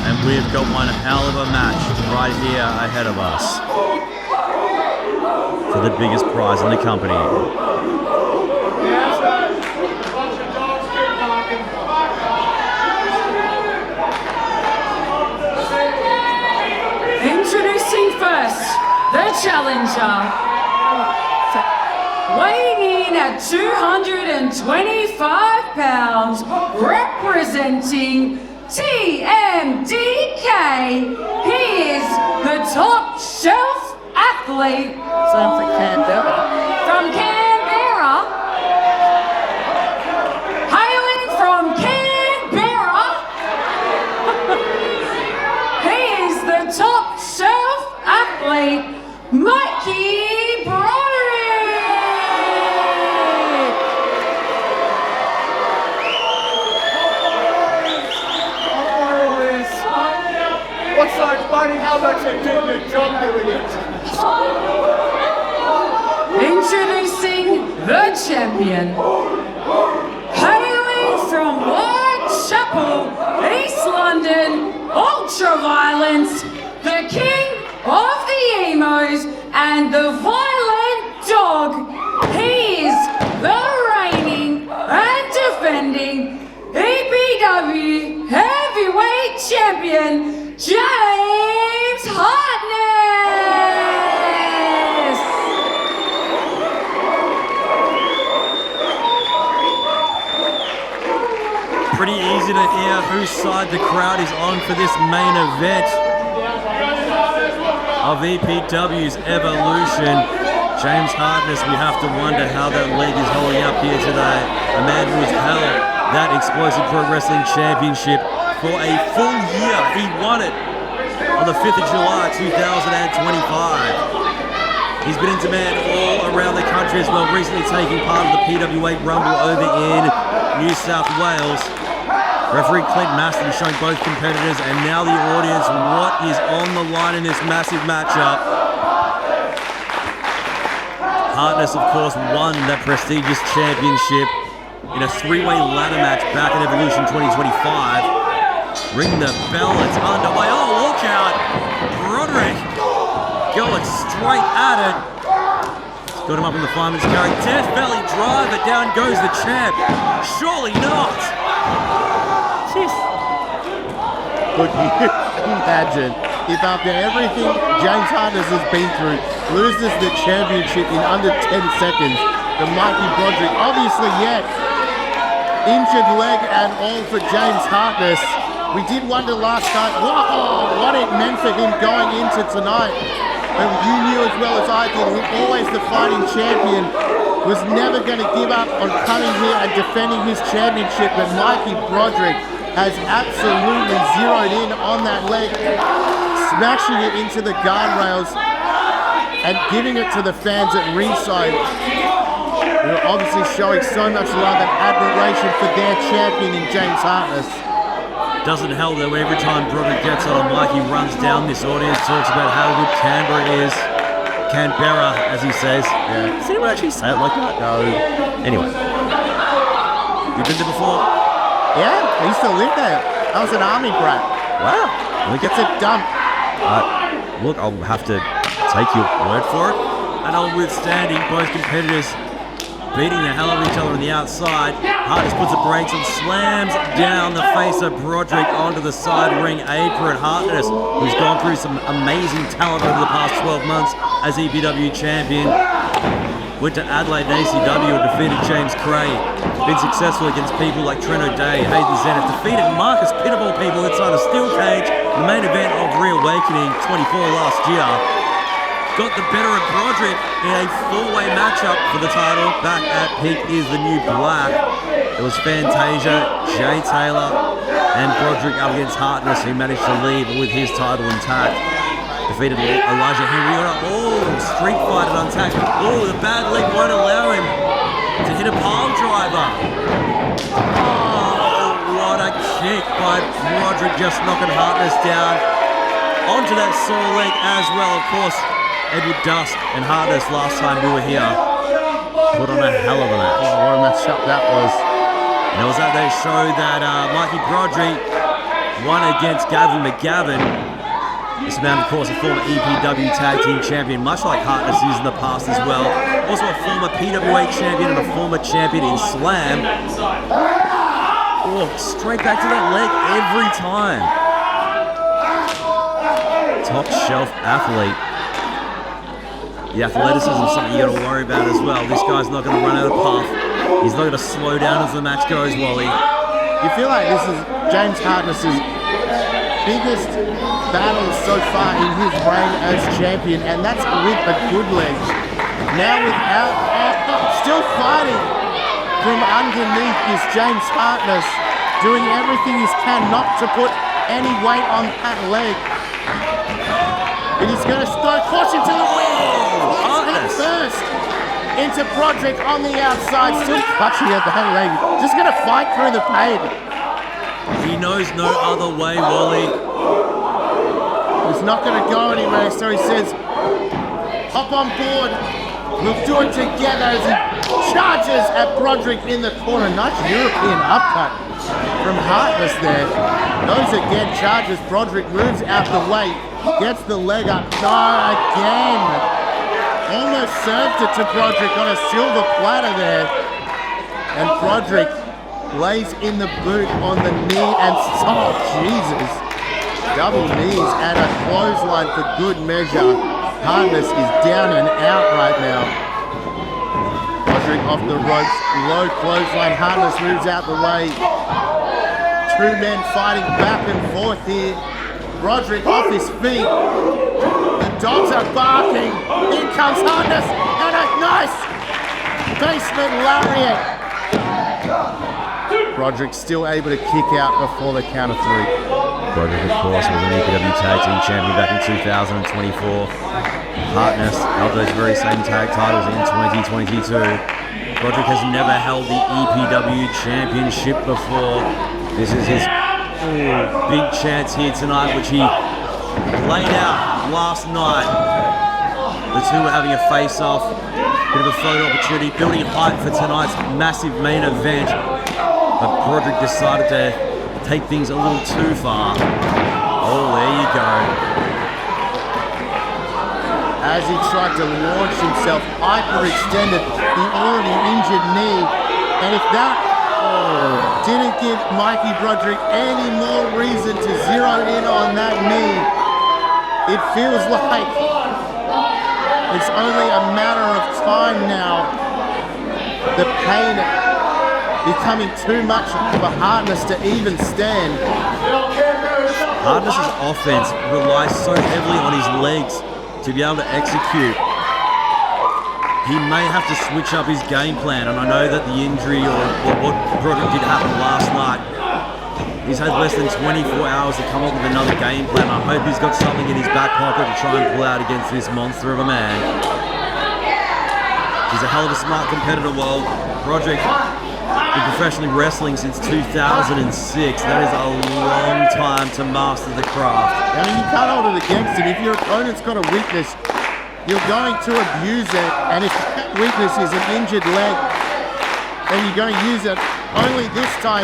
And we've got one hell of a match right here ahead of us for the biggest prize in the company. Introducing first, the challenger. Weighing in at 225 pounds, representing TMDK, he is the top shelf athlete. Sounds like CanBERRA. From CanBERRA. Hailing from CanBERRA. He is the top shelf athlete, Mikey Broderick. What's so funny? How much you did the job doing it? Introducing the champion. Hailing from Whitechapel, East London, ultra-violence, the king of the emos and the violent dog. He is the reigning and defending EPW Heavyweight Champion, James Hartness! Pretty easy to hear whose side the crowd is on for this main event of EPW's Evolution. James Hartness, we have to wonder how that leg is holding up here today. A man who has held that Explosive Pro Wrestling Championship for a full year. He won it on the 5th of July 2025. He's been in demand all around the country as well, recently taking part of the PW8 Rumble over in New South Wales. Referee Clint Maston showing both competitors and now the audience what is on the line in this massive matchup. Hartness, of course, won that prestigious championship in a 3-way ladder match back in Evolution 2025. Ring the bell, it's underway. Oh, look out! Broderick going straight at it. Got him up in the fireman's carry. Death belly driver, down goes the champ. Surely not. Jeez. Could you imagine if after everything James Hartness has been through, loses the championship in under 10 seconds, the Mikey Broderick, obviously, injured leg and all for James Hartness. We did wonder last night, what it meant for him going into tonight. And you knew as well as I did, always the fighting champion, was never going to give up on coming here and defending his championship. But Mikey Broderick has absolutely zeroed in on that leg, smashing it into the guardrails and giving it to the fans at ringside. They're obviously showing so much love and admiration for their champion in James Hartness. Doesn't help though, every time Broderick gets on, Mikey runs down this audience, talks about how good CanBERRA is. CanBERRA, as he says. Yeah. Does anyone actually say it like that? No. Anyway. You've been there before? Yeah, I used to live there. I was an army brat. Wow. Look, it's a dump. Look, I'll have to take your word for it. And notwithstanding both competitors beating the hell out of each other on the outside, Hartness puts the brakes and slams down the face of Broderick onto the side ring apron. Hartness, who's gone through some amazing talent over the past 12 months as EPW champion, went to Adelaide and ACW and defeated James Cray. Been successful against people like Trent O'Day, Hayden Zenith, defeated Marcus Pitt of all people inside a steel cage, the main event of Reawakening 24 last year. Got the better of Broderick in a four-way matchup for the title. Back at Peak is the New Black. It was Fantasia, Jay Taylor, and Broderick up against Hartness, who managed to leave with his title intact. Defeated Elijah Henrietta. Oh, street fight at Untact. Oh, the bad leg won't allow him to hit a palm driver. Oh, what a kick by Broderick, just knocking Hartness down onto that sore leg as well, of course. Edward Dust and Hartness last time we were here put on a hell of a match. Oh, what a matchup that was. And it was at that show that Mikey Broderick won against Gavin McGavin. This man, of course, a former EPW Tag Team Champion, much like Hartness is in the past as well. Also a former PWA Champion and a former champion in Slam. Oh, straight back to that leg every time. Top shelf athlete. The athleticism is something you got to worry about as well. This guy's not going to run out of puff. He's not going to slow down as the match goes, Wally. You feel like this is James Hartness's biggest battle so far in his reign as champion, and that's with a good leg. Now without, still fighting from underneath is James Hartness, doing everything he can not to put any weight on that leg. And he's going to throw caution to the wind. First into Broderick on the outside, still clutching at that leg. Just going to fight through the pain. He knows no other way, Wally. He's not going to go anywhere, so he says, hop on board. We'll do it together as he charges at Broderick in the corner. Nice European upcut from Hartness there. Goes again, charges Broderick, moves out the way, gets the leg up. No, again. Almost served it to Broderick on a silver platter there. And Broderick lays in the boot on the knee and, oh, Jesus. Double knees and a clothesline for good measure. Hartness is down and out right now. Broderick off the ropes, low clothesline. Hartness moves out the way. Two men fighting back and forth here. Broderick off his feet. The dogs are barking. In comes Hartness and a nice basement lariat. Broderick still able to kick out before the count of three. Broderick, of course, was an EPW Tag Team Champion back in 2024. Hartness held those very same tag titles in 2022. Broderick has never held the EPW Championship before. This is his big chance here tonight, which he laid out last night. The two were having a face-off, bit of a photo opportunity, building hype for tonight's massive main event. But Broderick decided to take things a little too far. Oh, there you go. As he tried to launch himself, hyperextended the already injured knee. And if that didn't give Mikey Broderick any more reason to zero in on that knee, it feels like it's only a matter of time now. The pain becoming too much for Hartness to even stand. Hartness's offense relies so heavily on his legs to be able to execute. He may have to switch up his game plan, and I know that the injury or what Broderick did happen last night, he's had less than 24 hours to come up with another game plan. I hope he's got something in his back pocket to try and pull out against this monster of a man. He's a hell of a smart competitor. Well, Broderick been professionally wrestling since 2006. That is a long time to master the craft. I mean, you can't hold it against him. If your opponent's got a weakness, you're going to abuse it, and if that weakness is an injured leg, then you're going to use it. Only this time,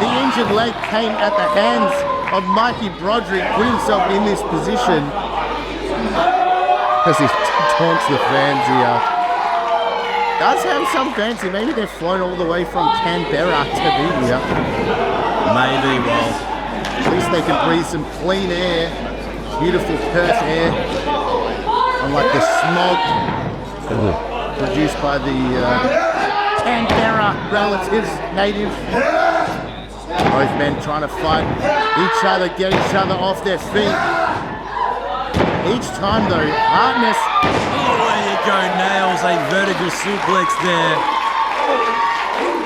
the injured leg came at the hands of Mikey Broderick, put himself in this position. Because he taunts the fans here. Does have some fancy. Maybe they're flown all the way from CanBERRA to be here. Maybe, well. At least they can breathe some clean air. Beautiful Perth air. Unlike the smog produced by the CanBERRA relatives, natives. Both men trying to fight each other, get each other off their feet. Each time though, Hartness. Oh, there you go, nails a vertical suplex there.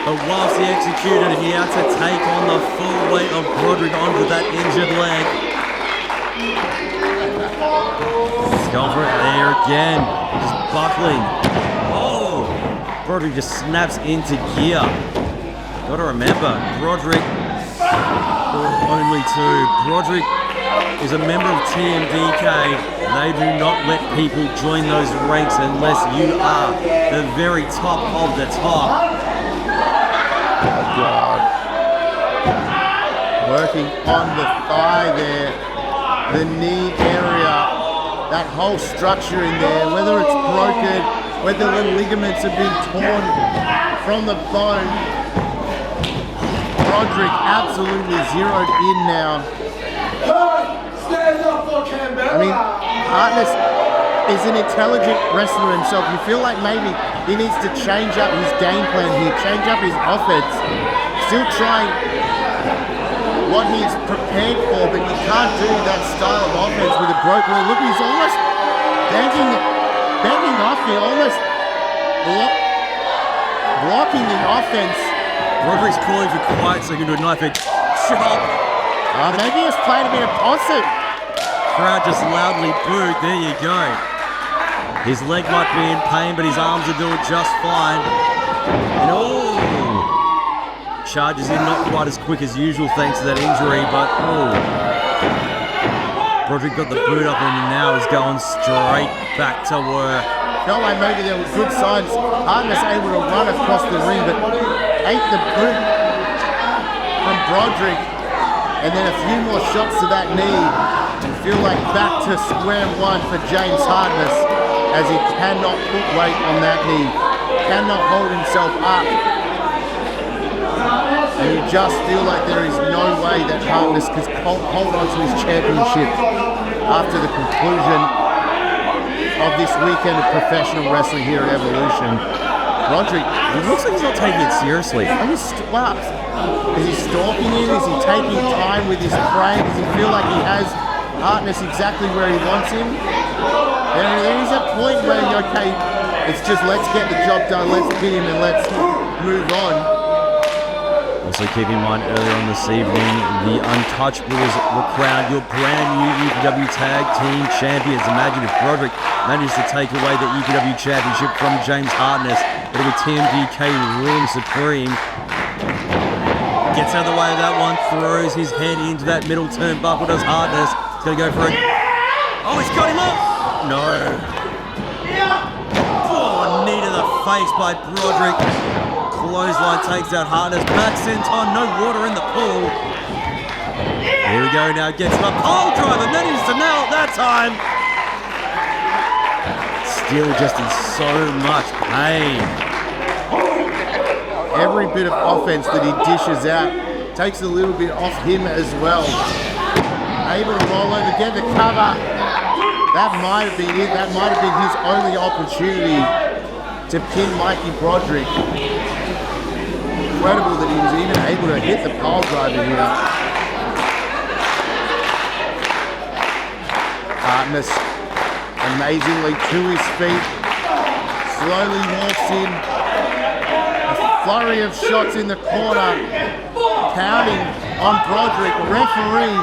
But whilst he executed, he had to take on the full weight of Broderick onto that injured leg. Go for it there again, just buckling. Oh, Broderick just snaps into gear. Got to remember, Broderick, only two. Broderick is a member of TMDK. They do not let people join those ranks unless you are the very top of the top. Oh God. Working on the thigh there, the knee area. That whole structure in there, whether it's broken, whether the ligaments have been torn from the bone. Broderick absolutely zeroed in now. I mean, Hartness is an intelligent wrestler himself. You feel like maybe he needs to change up his game plan here, change up his offense. Still trying what he's prepared for, but you can't do that style of offense with a broken leg. Look, he's almost banging off here, almost blocking the offense. Broderick's calling for quiet so he can do a knife edge chop. Maybe he's playing a bit of possum. Crowd just loudly booed. There you go. His leg might be in pain, but his arms are doing just fine. And charges in not quite as quick as usual thanks to that injury, but Broderick got the boot up and now is going straight back to work. Felt like maybe there were good signs. Hartness able to run across the ring, but ate the boot from Broderick, and then a few more shots to that knee. And feel like back to square one for James Hartness, as he cannot put weight on that knee, cannot hold himself up. And you just feel like there is no way that Hartness can hold on to his championship after the conclusion of this weekend of professional wrestling here at Evolution. Broderick, he looks like he's not taking it seriously. Is he stalking him? Is he taking time with his prey? Does he feel like he has Hartness exactly where he wants him? There is a point where, okay, it's just let's get the job done, let's pin him and let's move on. Also keep in mind earlier on this evening, the Untouchables were crowned your brand new EPW Tag Team Champions. Imagine if Broderick managed to take away the EPW Championship from James Hartness, but with TMDK reign supreme. Gets out of the way of that one, throws his head into that middle turnbuckle, does Hartness. He's going to go for it. Oh, he's got him up! No. Oh, knee to the face by Broderick. Clothesline takes out Hartness. Back senton, no water in the pool. Here we go now, gets him a pole driver, manages to nail it that time. Still just in so much pain. Every bit of offense that he dishes out takes a little bit off him as well. Able to roll over, get the cover. That might have been it. That might have been his only opportunity to pin Mikey Broderick. Incredible that he was even able to hit the pole driver here. Hartness amazingly to his feet. Slowly walks in. A flurry of shots in the corner. Pounding on Broderick. Referee.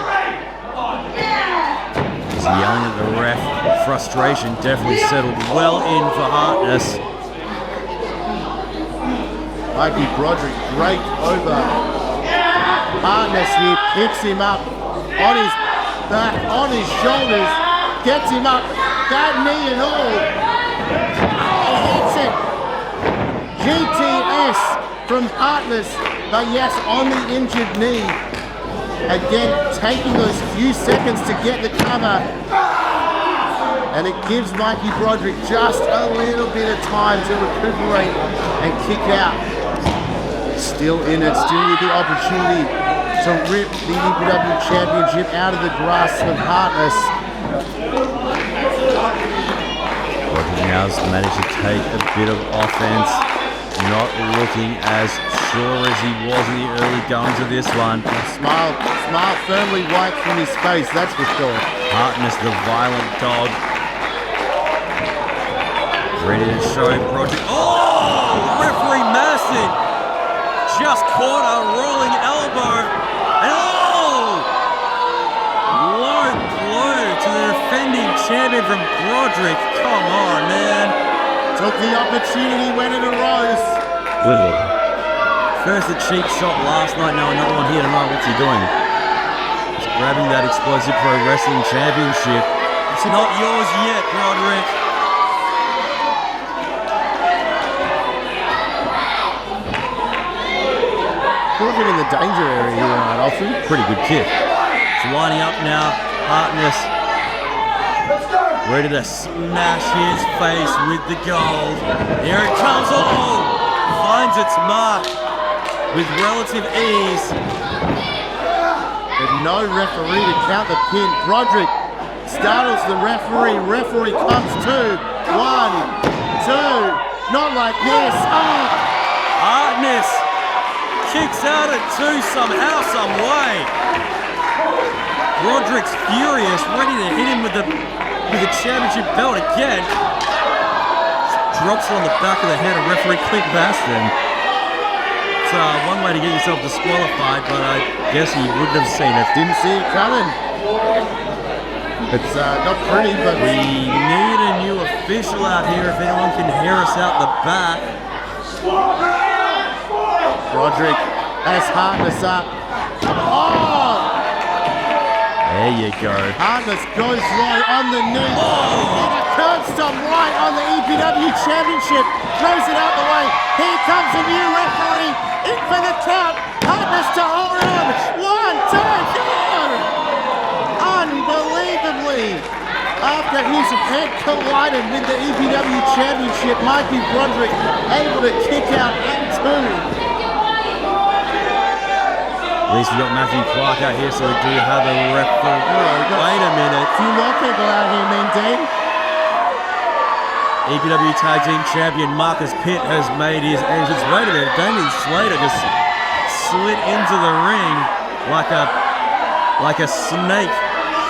He's yelling at the ref. Frustration definitely settled well in for Hartness. Mikey Broderick draped over Hartness here, picks him up on his back, on his shoulders, gets him up, bad knee and all. He hits it. GTS from Hartness, but yes, on the injured knee. Again, taking those few seconds to get the cover. And it gives Mikey Broderick just a little bit of time to recuperate and kick out. Still in it, still with the opportunity to rip the EPW Championship out of the grasp of Hartness. Broderick now's managed to take a bit of offense. Not looking as sure as he was in the early goings of this one. Smile firmly wiped from his face, that's for sure. Hartness, the violent dog. Ready to show Broderick. Oh! Referee Madison just caught a rolling elbow. And oh! Low blow to the defending champion from Broderick. Come on, man. Took the opportunity when it arose. First a cheap shot last night, now another one here tonight. What's he doing? He's grabbing that explosive pro wrestling championship. It's not yours yet, Broderick. Looking in the danger area here tonight, Alfie. Pretty good kick. It's lining up now. Hartness ready to smash his face with the gold. Here it comes. Oh! Finds its mark with relative ease. But no referee to count the pin. Broderick startles the referee. Referee comes to. 1, 2. Not like this. Oh! Hartness kicks out at 2 somehow, some way. Broderick's furious, ready to hit him with the championship belt again. Drops it on the back of the head of referee Clint Baston. It's one way to get yourself disqualified, but I guess he wouldn't have seen it. Didn't see it coming. It's not pretty, but we need a new official out here if anyone can hear us out the back. Broderick has Hartness up. Oh! There you go. Hartness goes low on the knee. Oh! And a curb stomp right on the EPW Championship. Throws it out the way. Here comes a new referee. In for the count. Hartness to hold on. 1, 2, go! Unbelievably, after his head collided with the EPW Championship, Mikey Broderick able to kick out at 2. At least we got Matthew Clark out here, so we do have a referee. Wait a minute. A few more people out here, Dean. EPW Tag Team Champion Marcus Pitt has made his entrance. Wait a minute, Damien Slater just slid into the ring like a snake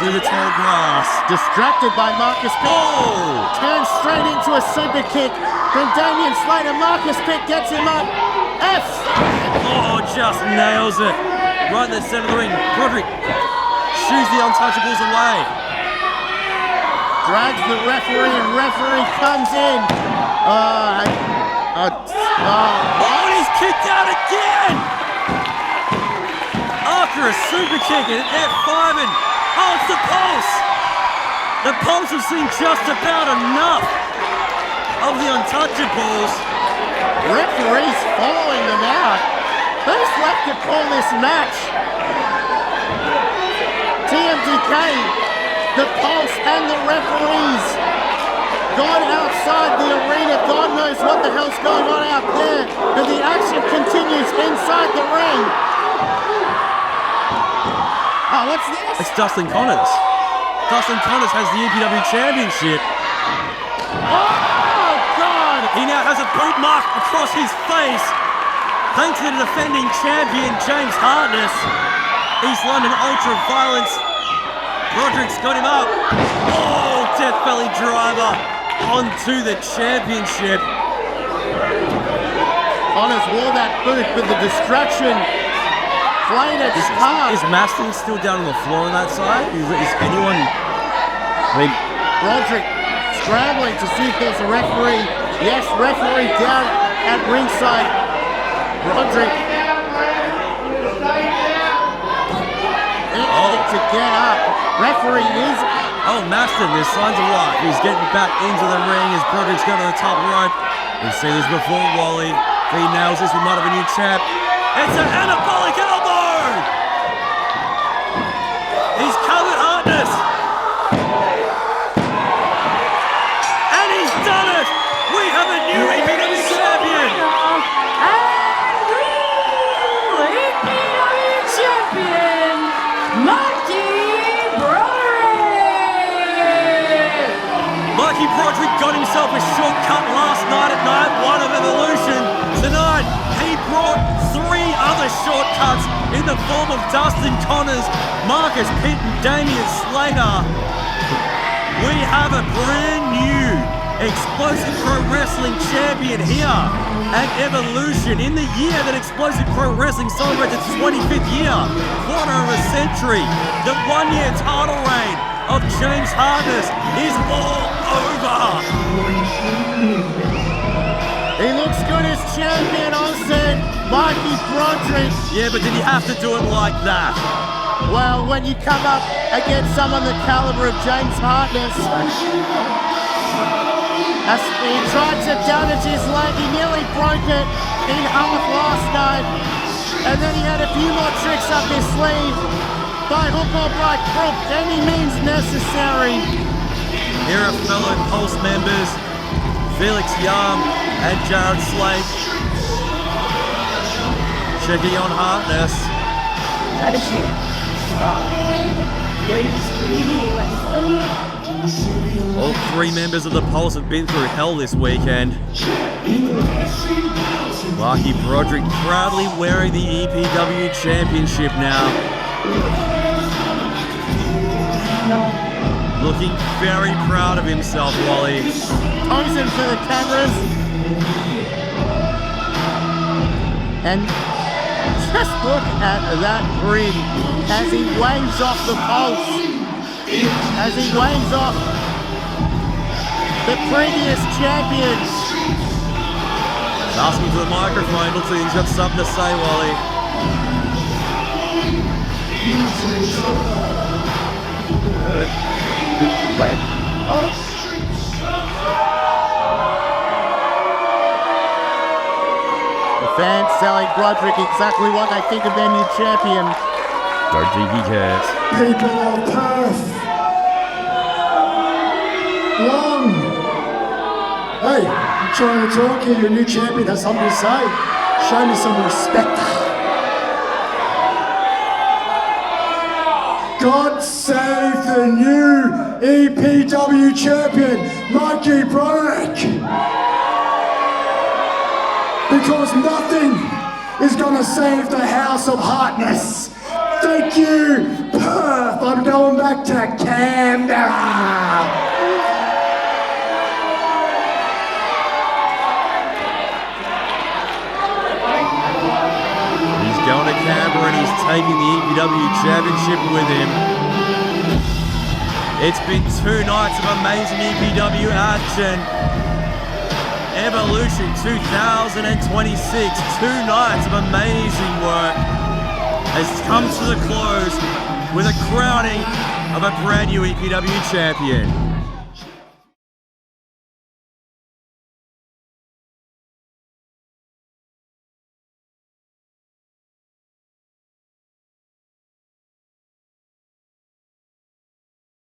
through the tall grass. Distracted by Marcus Pitt. Oh! Turns straight into a super kick from Damien Slater. Marcus Pitt gets him up. F. Oh, just nails it. Right in the center of the ring. Broderick shoos the Untouchables away. Drags the referee, and referee comes in. Oh, he's kicked out again! After a super kick at F5 and oh, it's the Pulse! The Pulse have seen just about enough of the Untouchables. Referees following them out. Who's left to call this match? TMDK, the Pulse and the referees gone outside the arena. God knows what the hell's going on out there. But the action continues inside the ring. Oh, what's this? It's Dustin Connors. Dustin Connors has the EPW Championship. Oh, God! He now has a boot mark across his face. Thanks to the defending champion, James Hartness. East London Ultra Violence. Broderick's got him up. Oh, Death Belly Driver onto the championship. Connors wore that boot, but the distraction played its part. Is Maston still down on the floor on that side? Is anyone... I mean... Broderick scrambling to see if there's a referee. Yes, referee down at ringside. Broderick to get up. Referee is... Oh, Maston, there's signs of life. He's getting back into the ring as Broderick's got to the top rope. We've seen this before, Wally. If he nails this, we might have a new champ. It's an anabolic elbow! He's covered Hartness. And he's done it! We have a new EPW champion! EPW champion, Mikey Broderick! Mikey Broderick got himself a shortcut last night at night one of Evolution. Tonight, he brought 3 other shortcuts in the form of Dustin Connors, Marcus Pitt, and Damian Slater. We have a brand new Explosive Pro Wrestling champion here at Evolution in the year that Explosive Pro Wrestling celebrates its 25th year, quarter of a century. The 1-year title reign of James Hartness is all over. He looks good as champion, I said. Mikey Broderick. Yeah, but did he have to do it like that? Well, when you come up against someone the caliber of James Hartness, as he tried to damage his leg, he nearly broke it in half last night. And then he had a few more tricks up his sleeve. By hook or by crook, any means necessary. Here are fellow Pulse members, Felix Young and Jared Slate. Checking on Hartness. All 3 members of the Pulse have been through hell this weekend. Mikey Broderick proudly wearing the EPW Championship now. Looking very proud of himself, Wally. Posing for the cameras. And just look at that grin as he waves off the Pulse. As he waves off the previous champions. He's asking for the microphone. Looks like he's got something to say, Wally. The fans telling Broderick exactly what they think of their new champion. Don't think he cares. People of Perth. Long. Hey, I'm trying to talk here. Your new champion has something to say. Show me some respect. God save the new EPW champion, Mikey Broderick. Because nothing is going to save the House of Hartness. Thank you, Perth. I'm going back to CanBERRA. He's going to CanBERRA and he's taking the EPW Championship with him. It's been 2 nights of amazing EPW action. Evolution 2026, 2 nights of amazing work has come to the close with a crowning of a brand new EPW champion.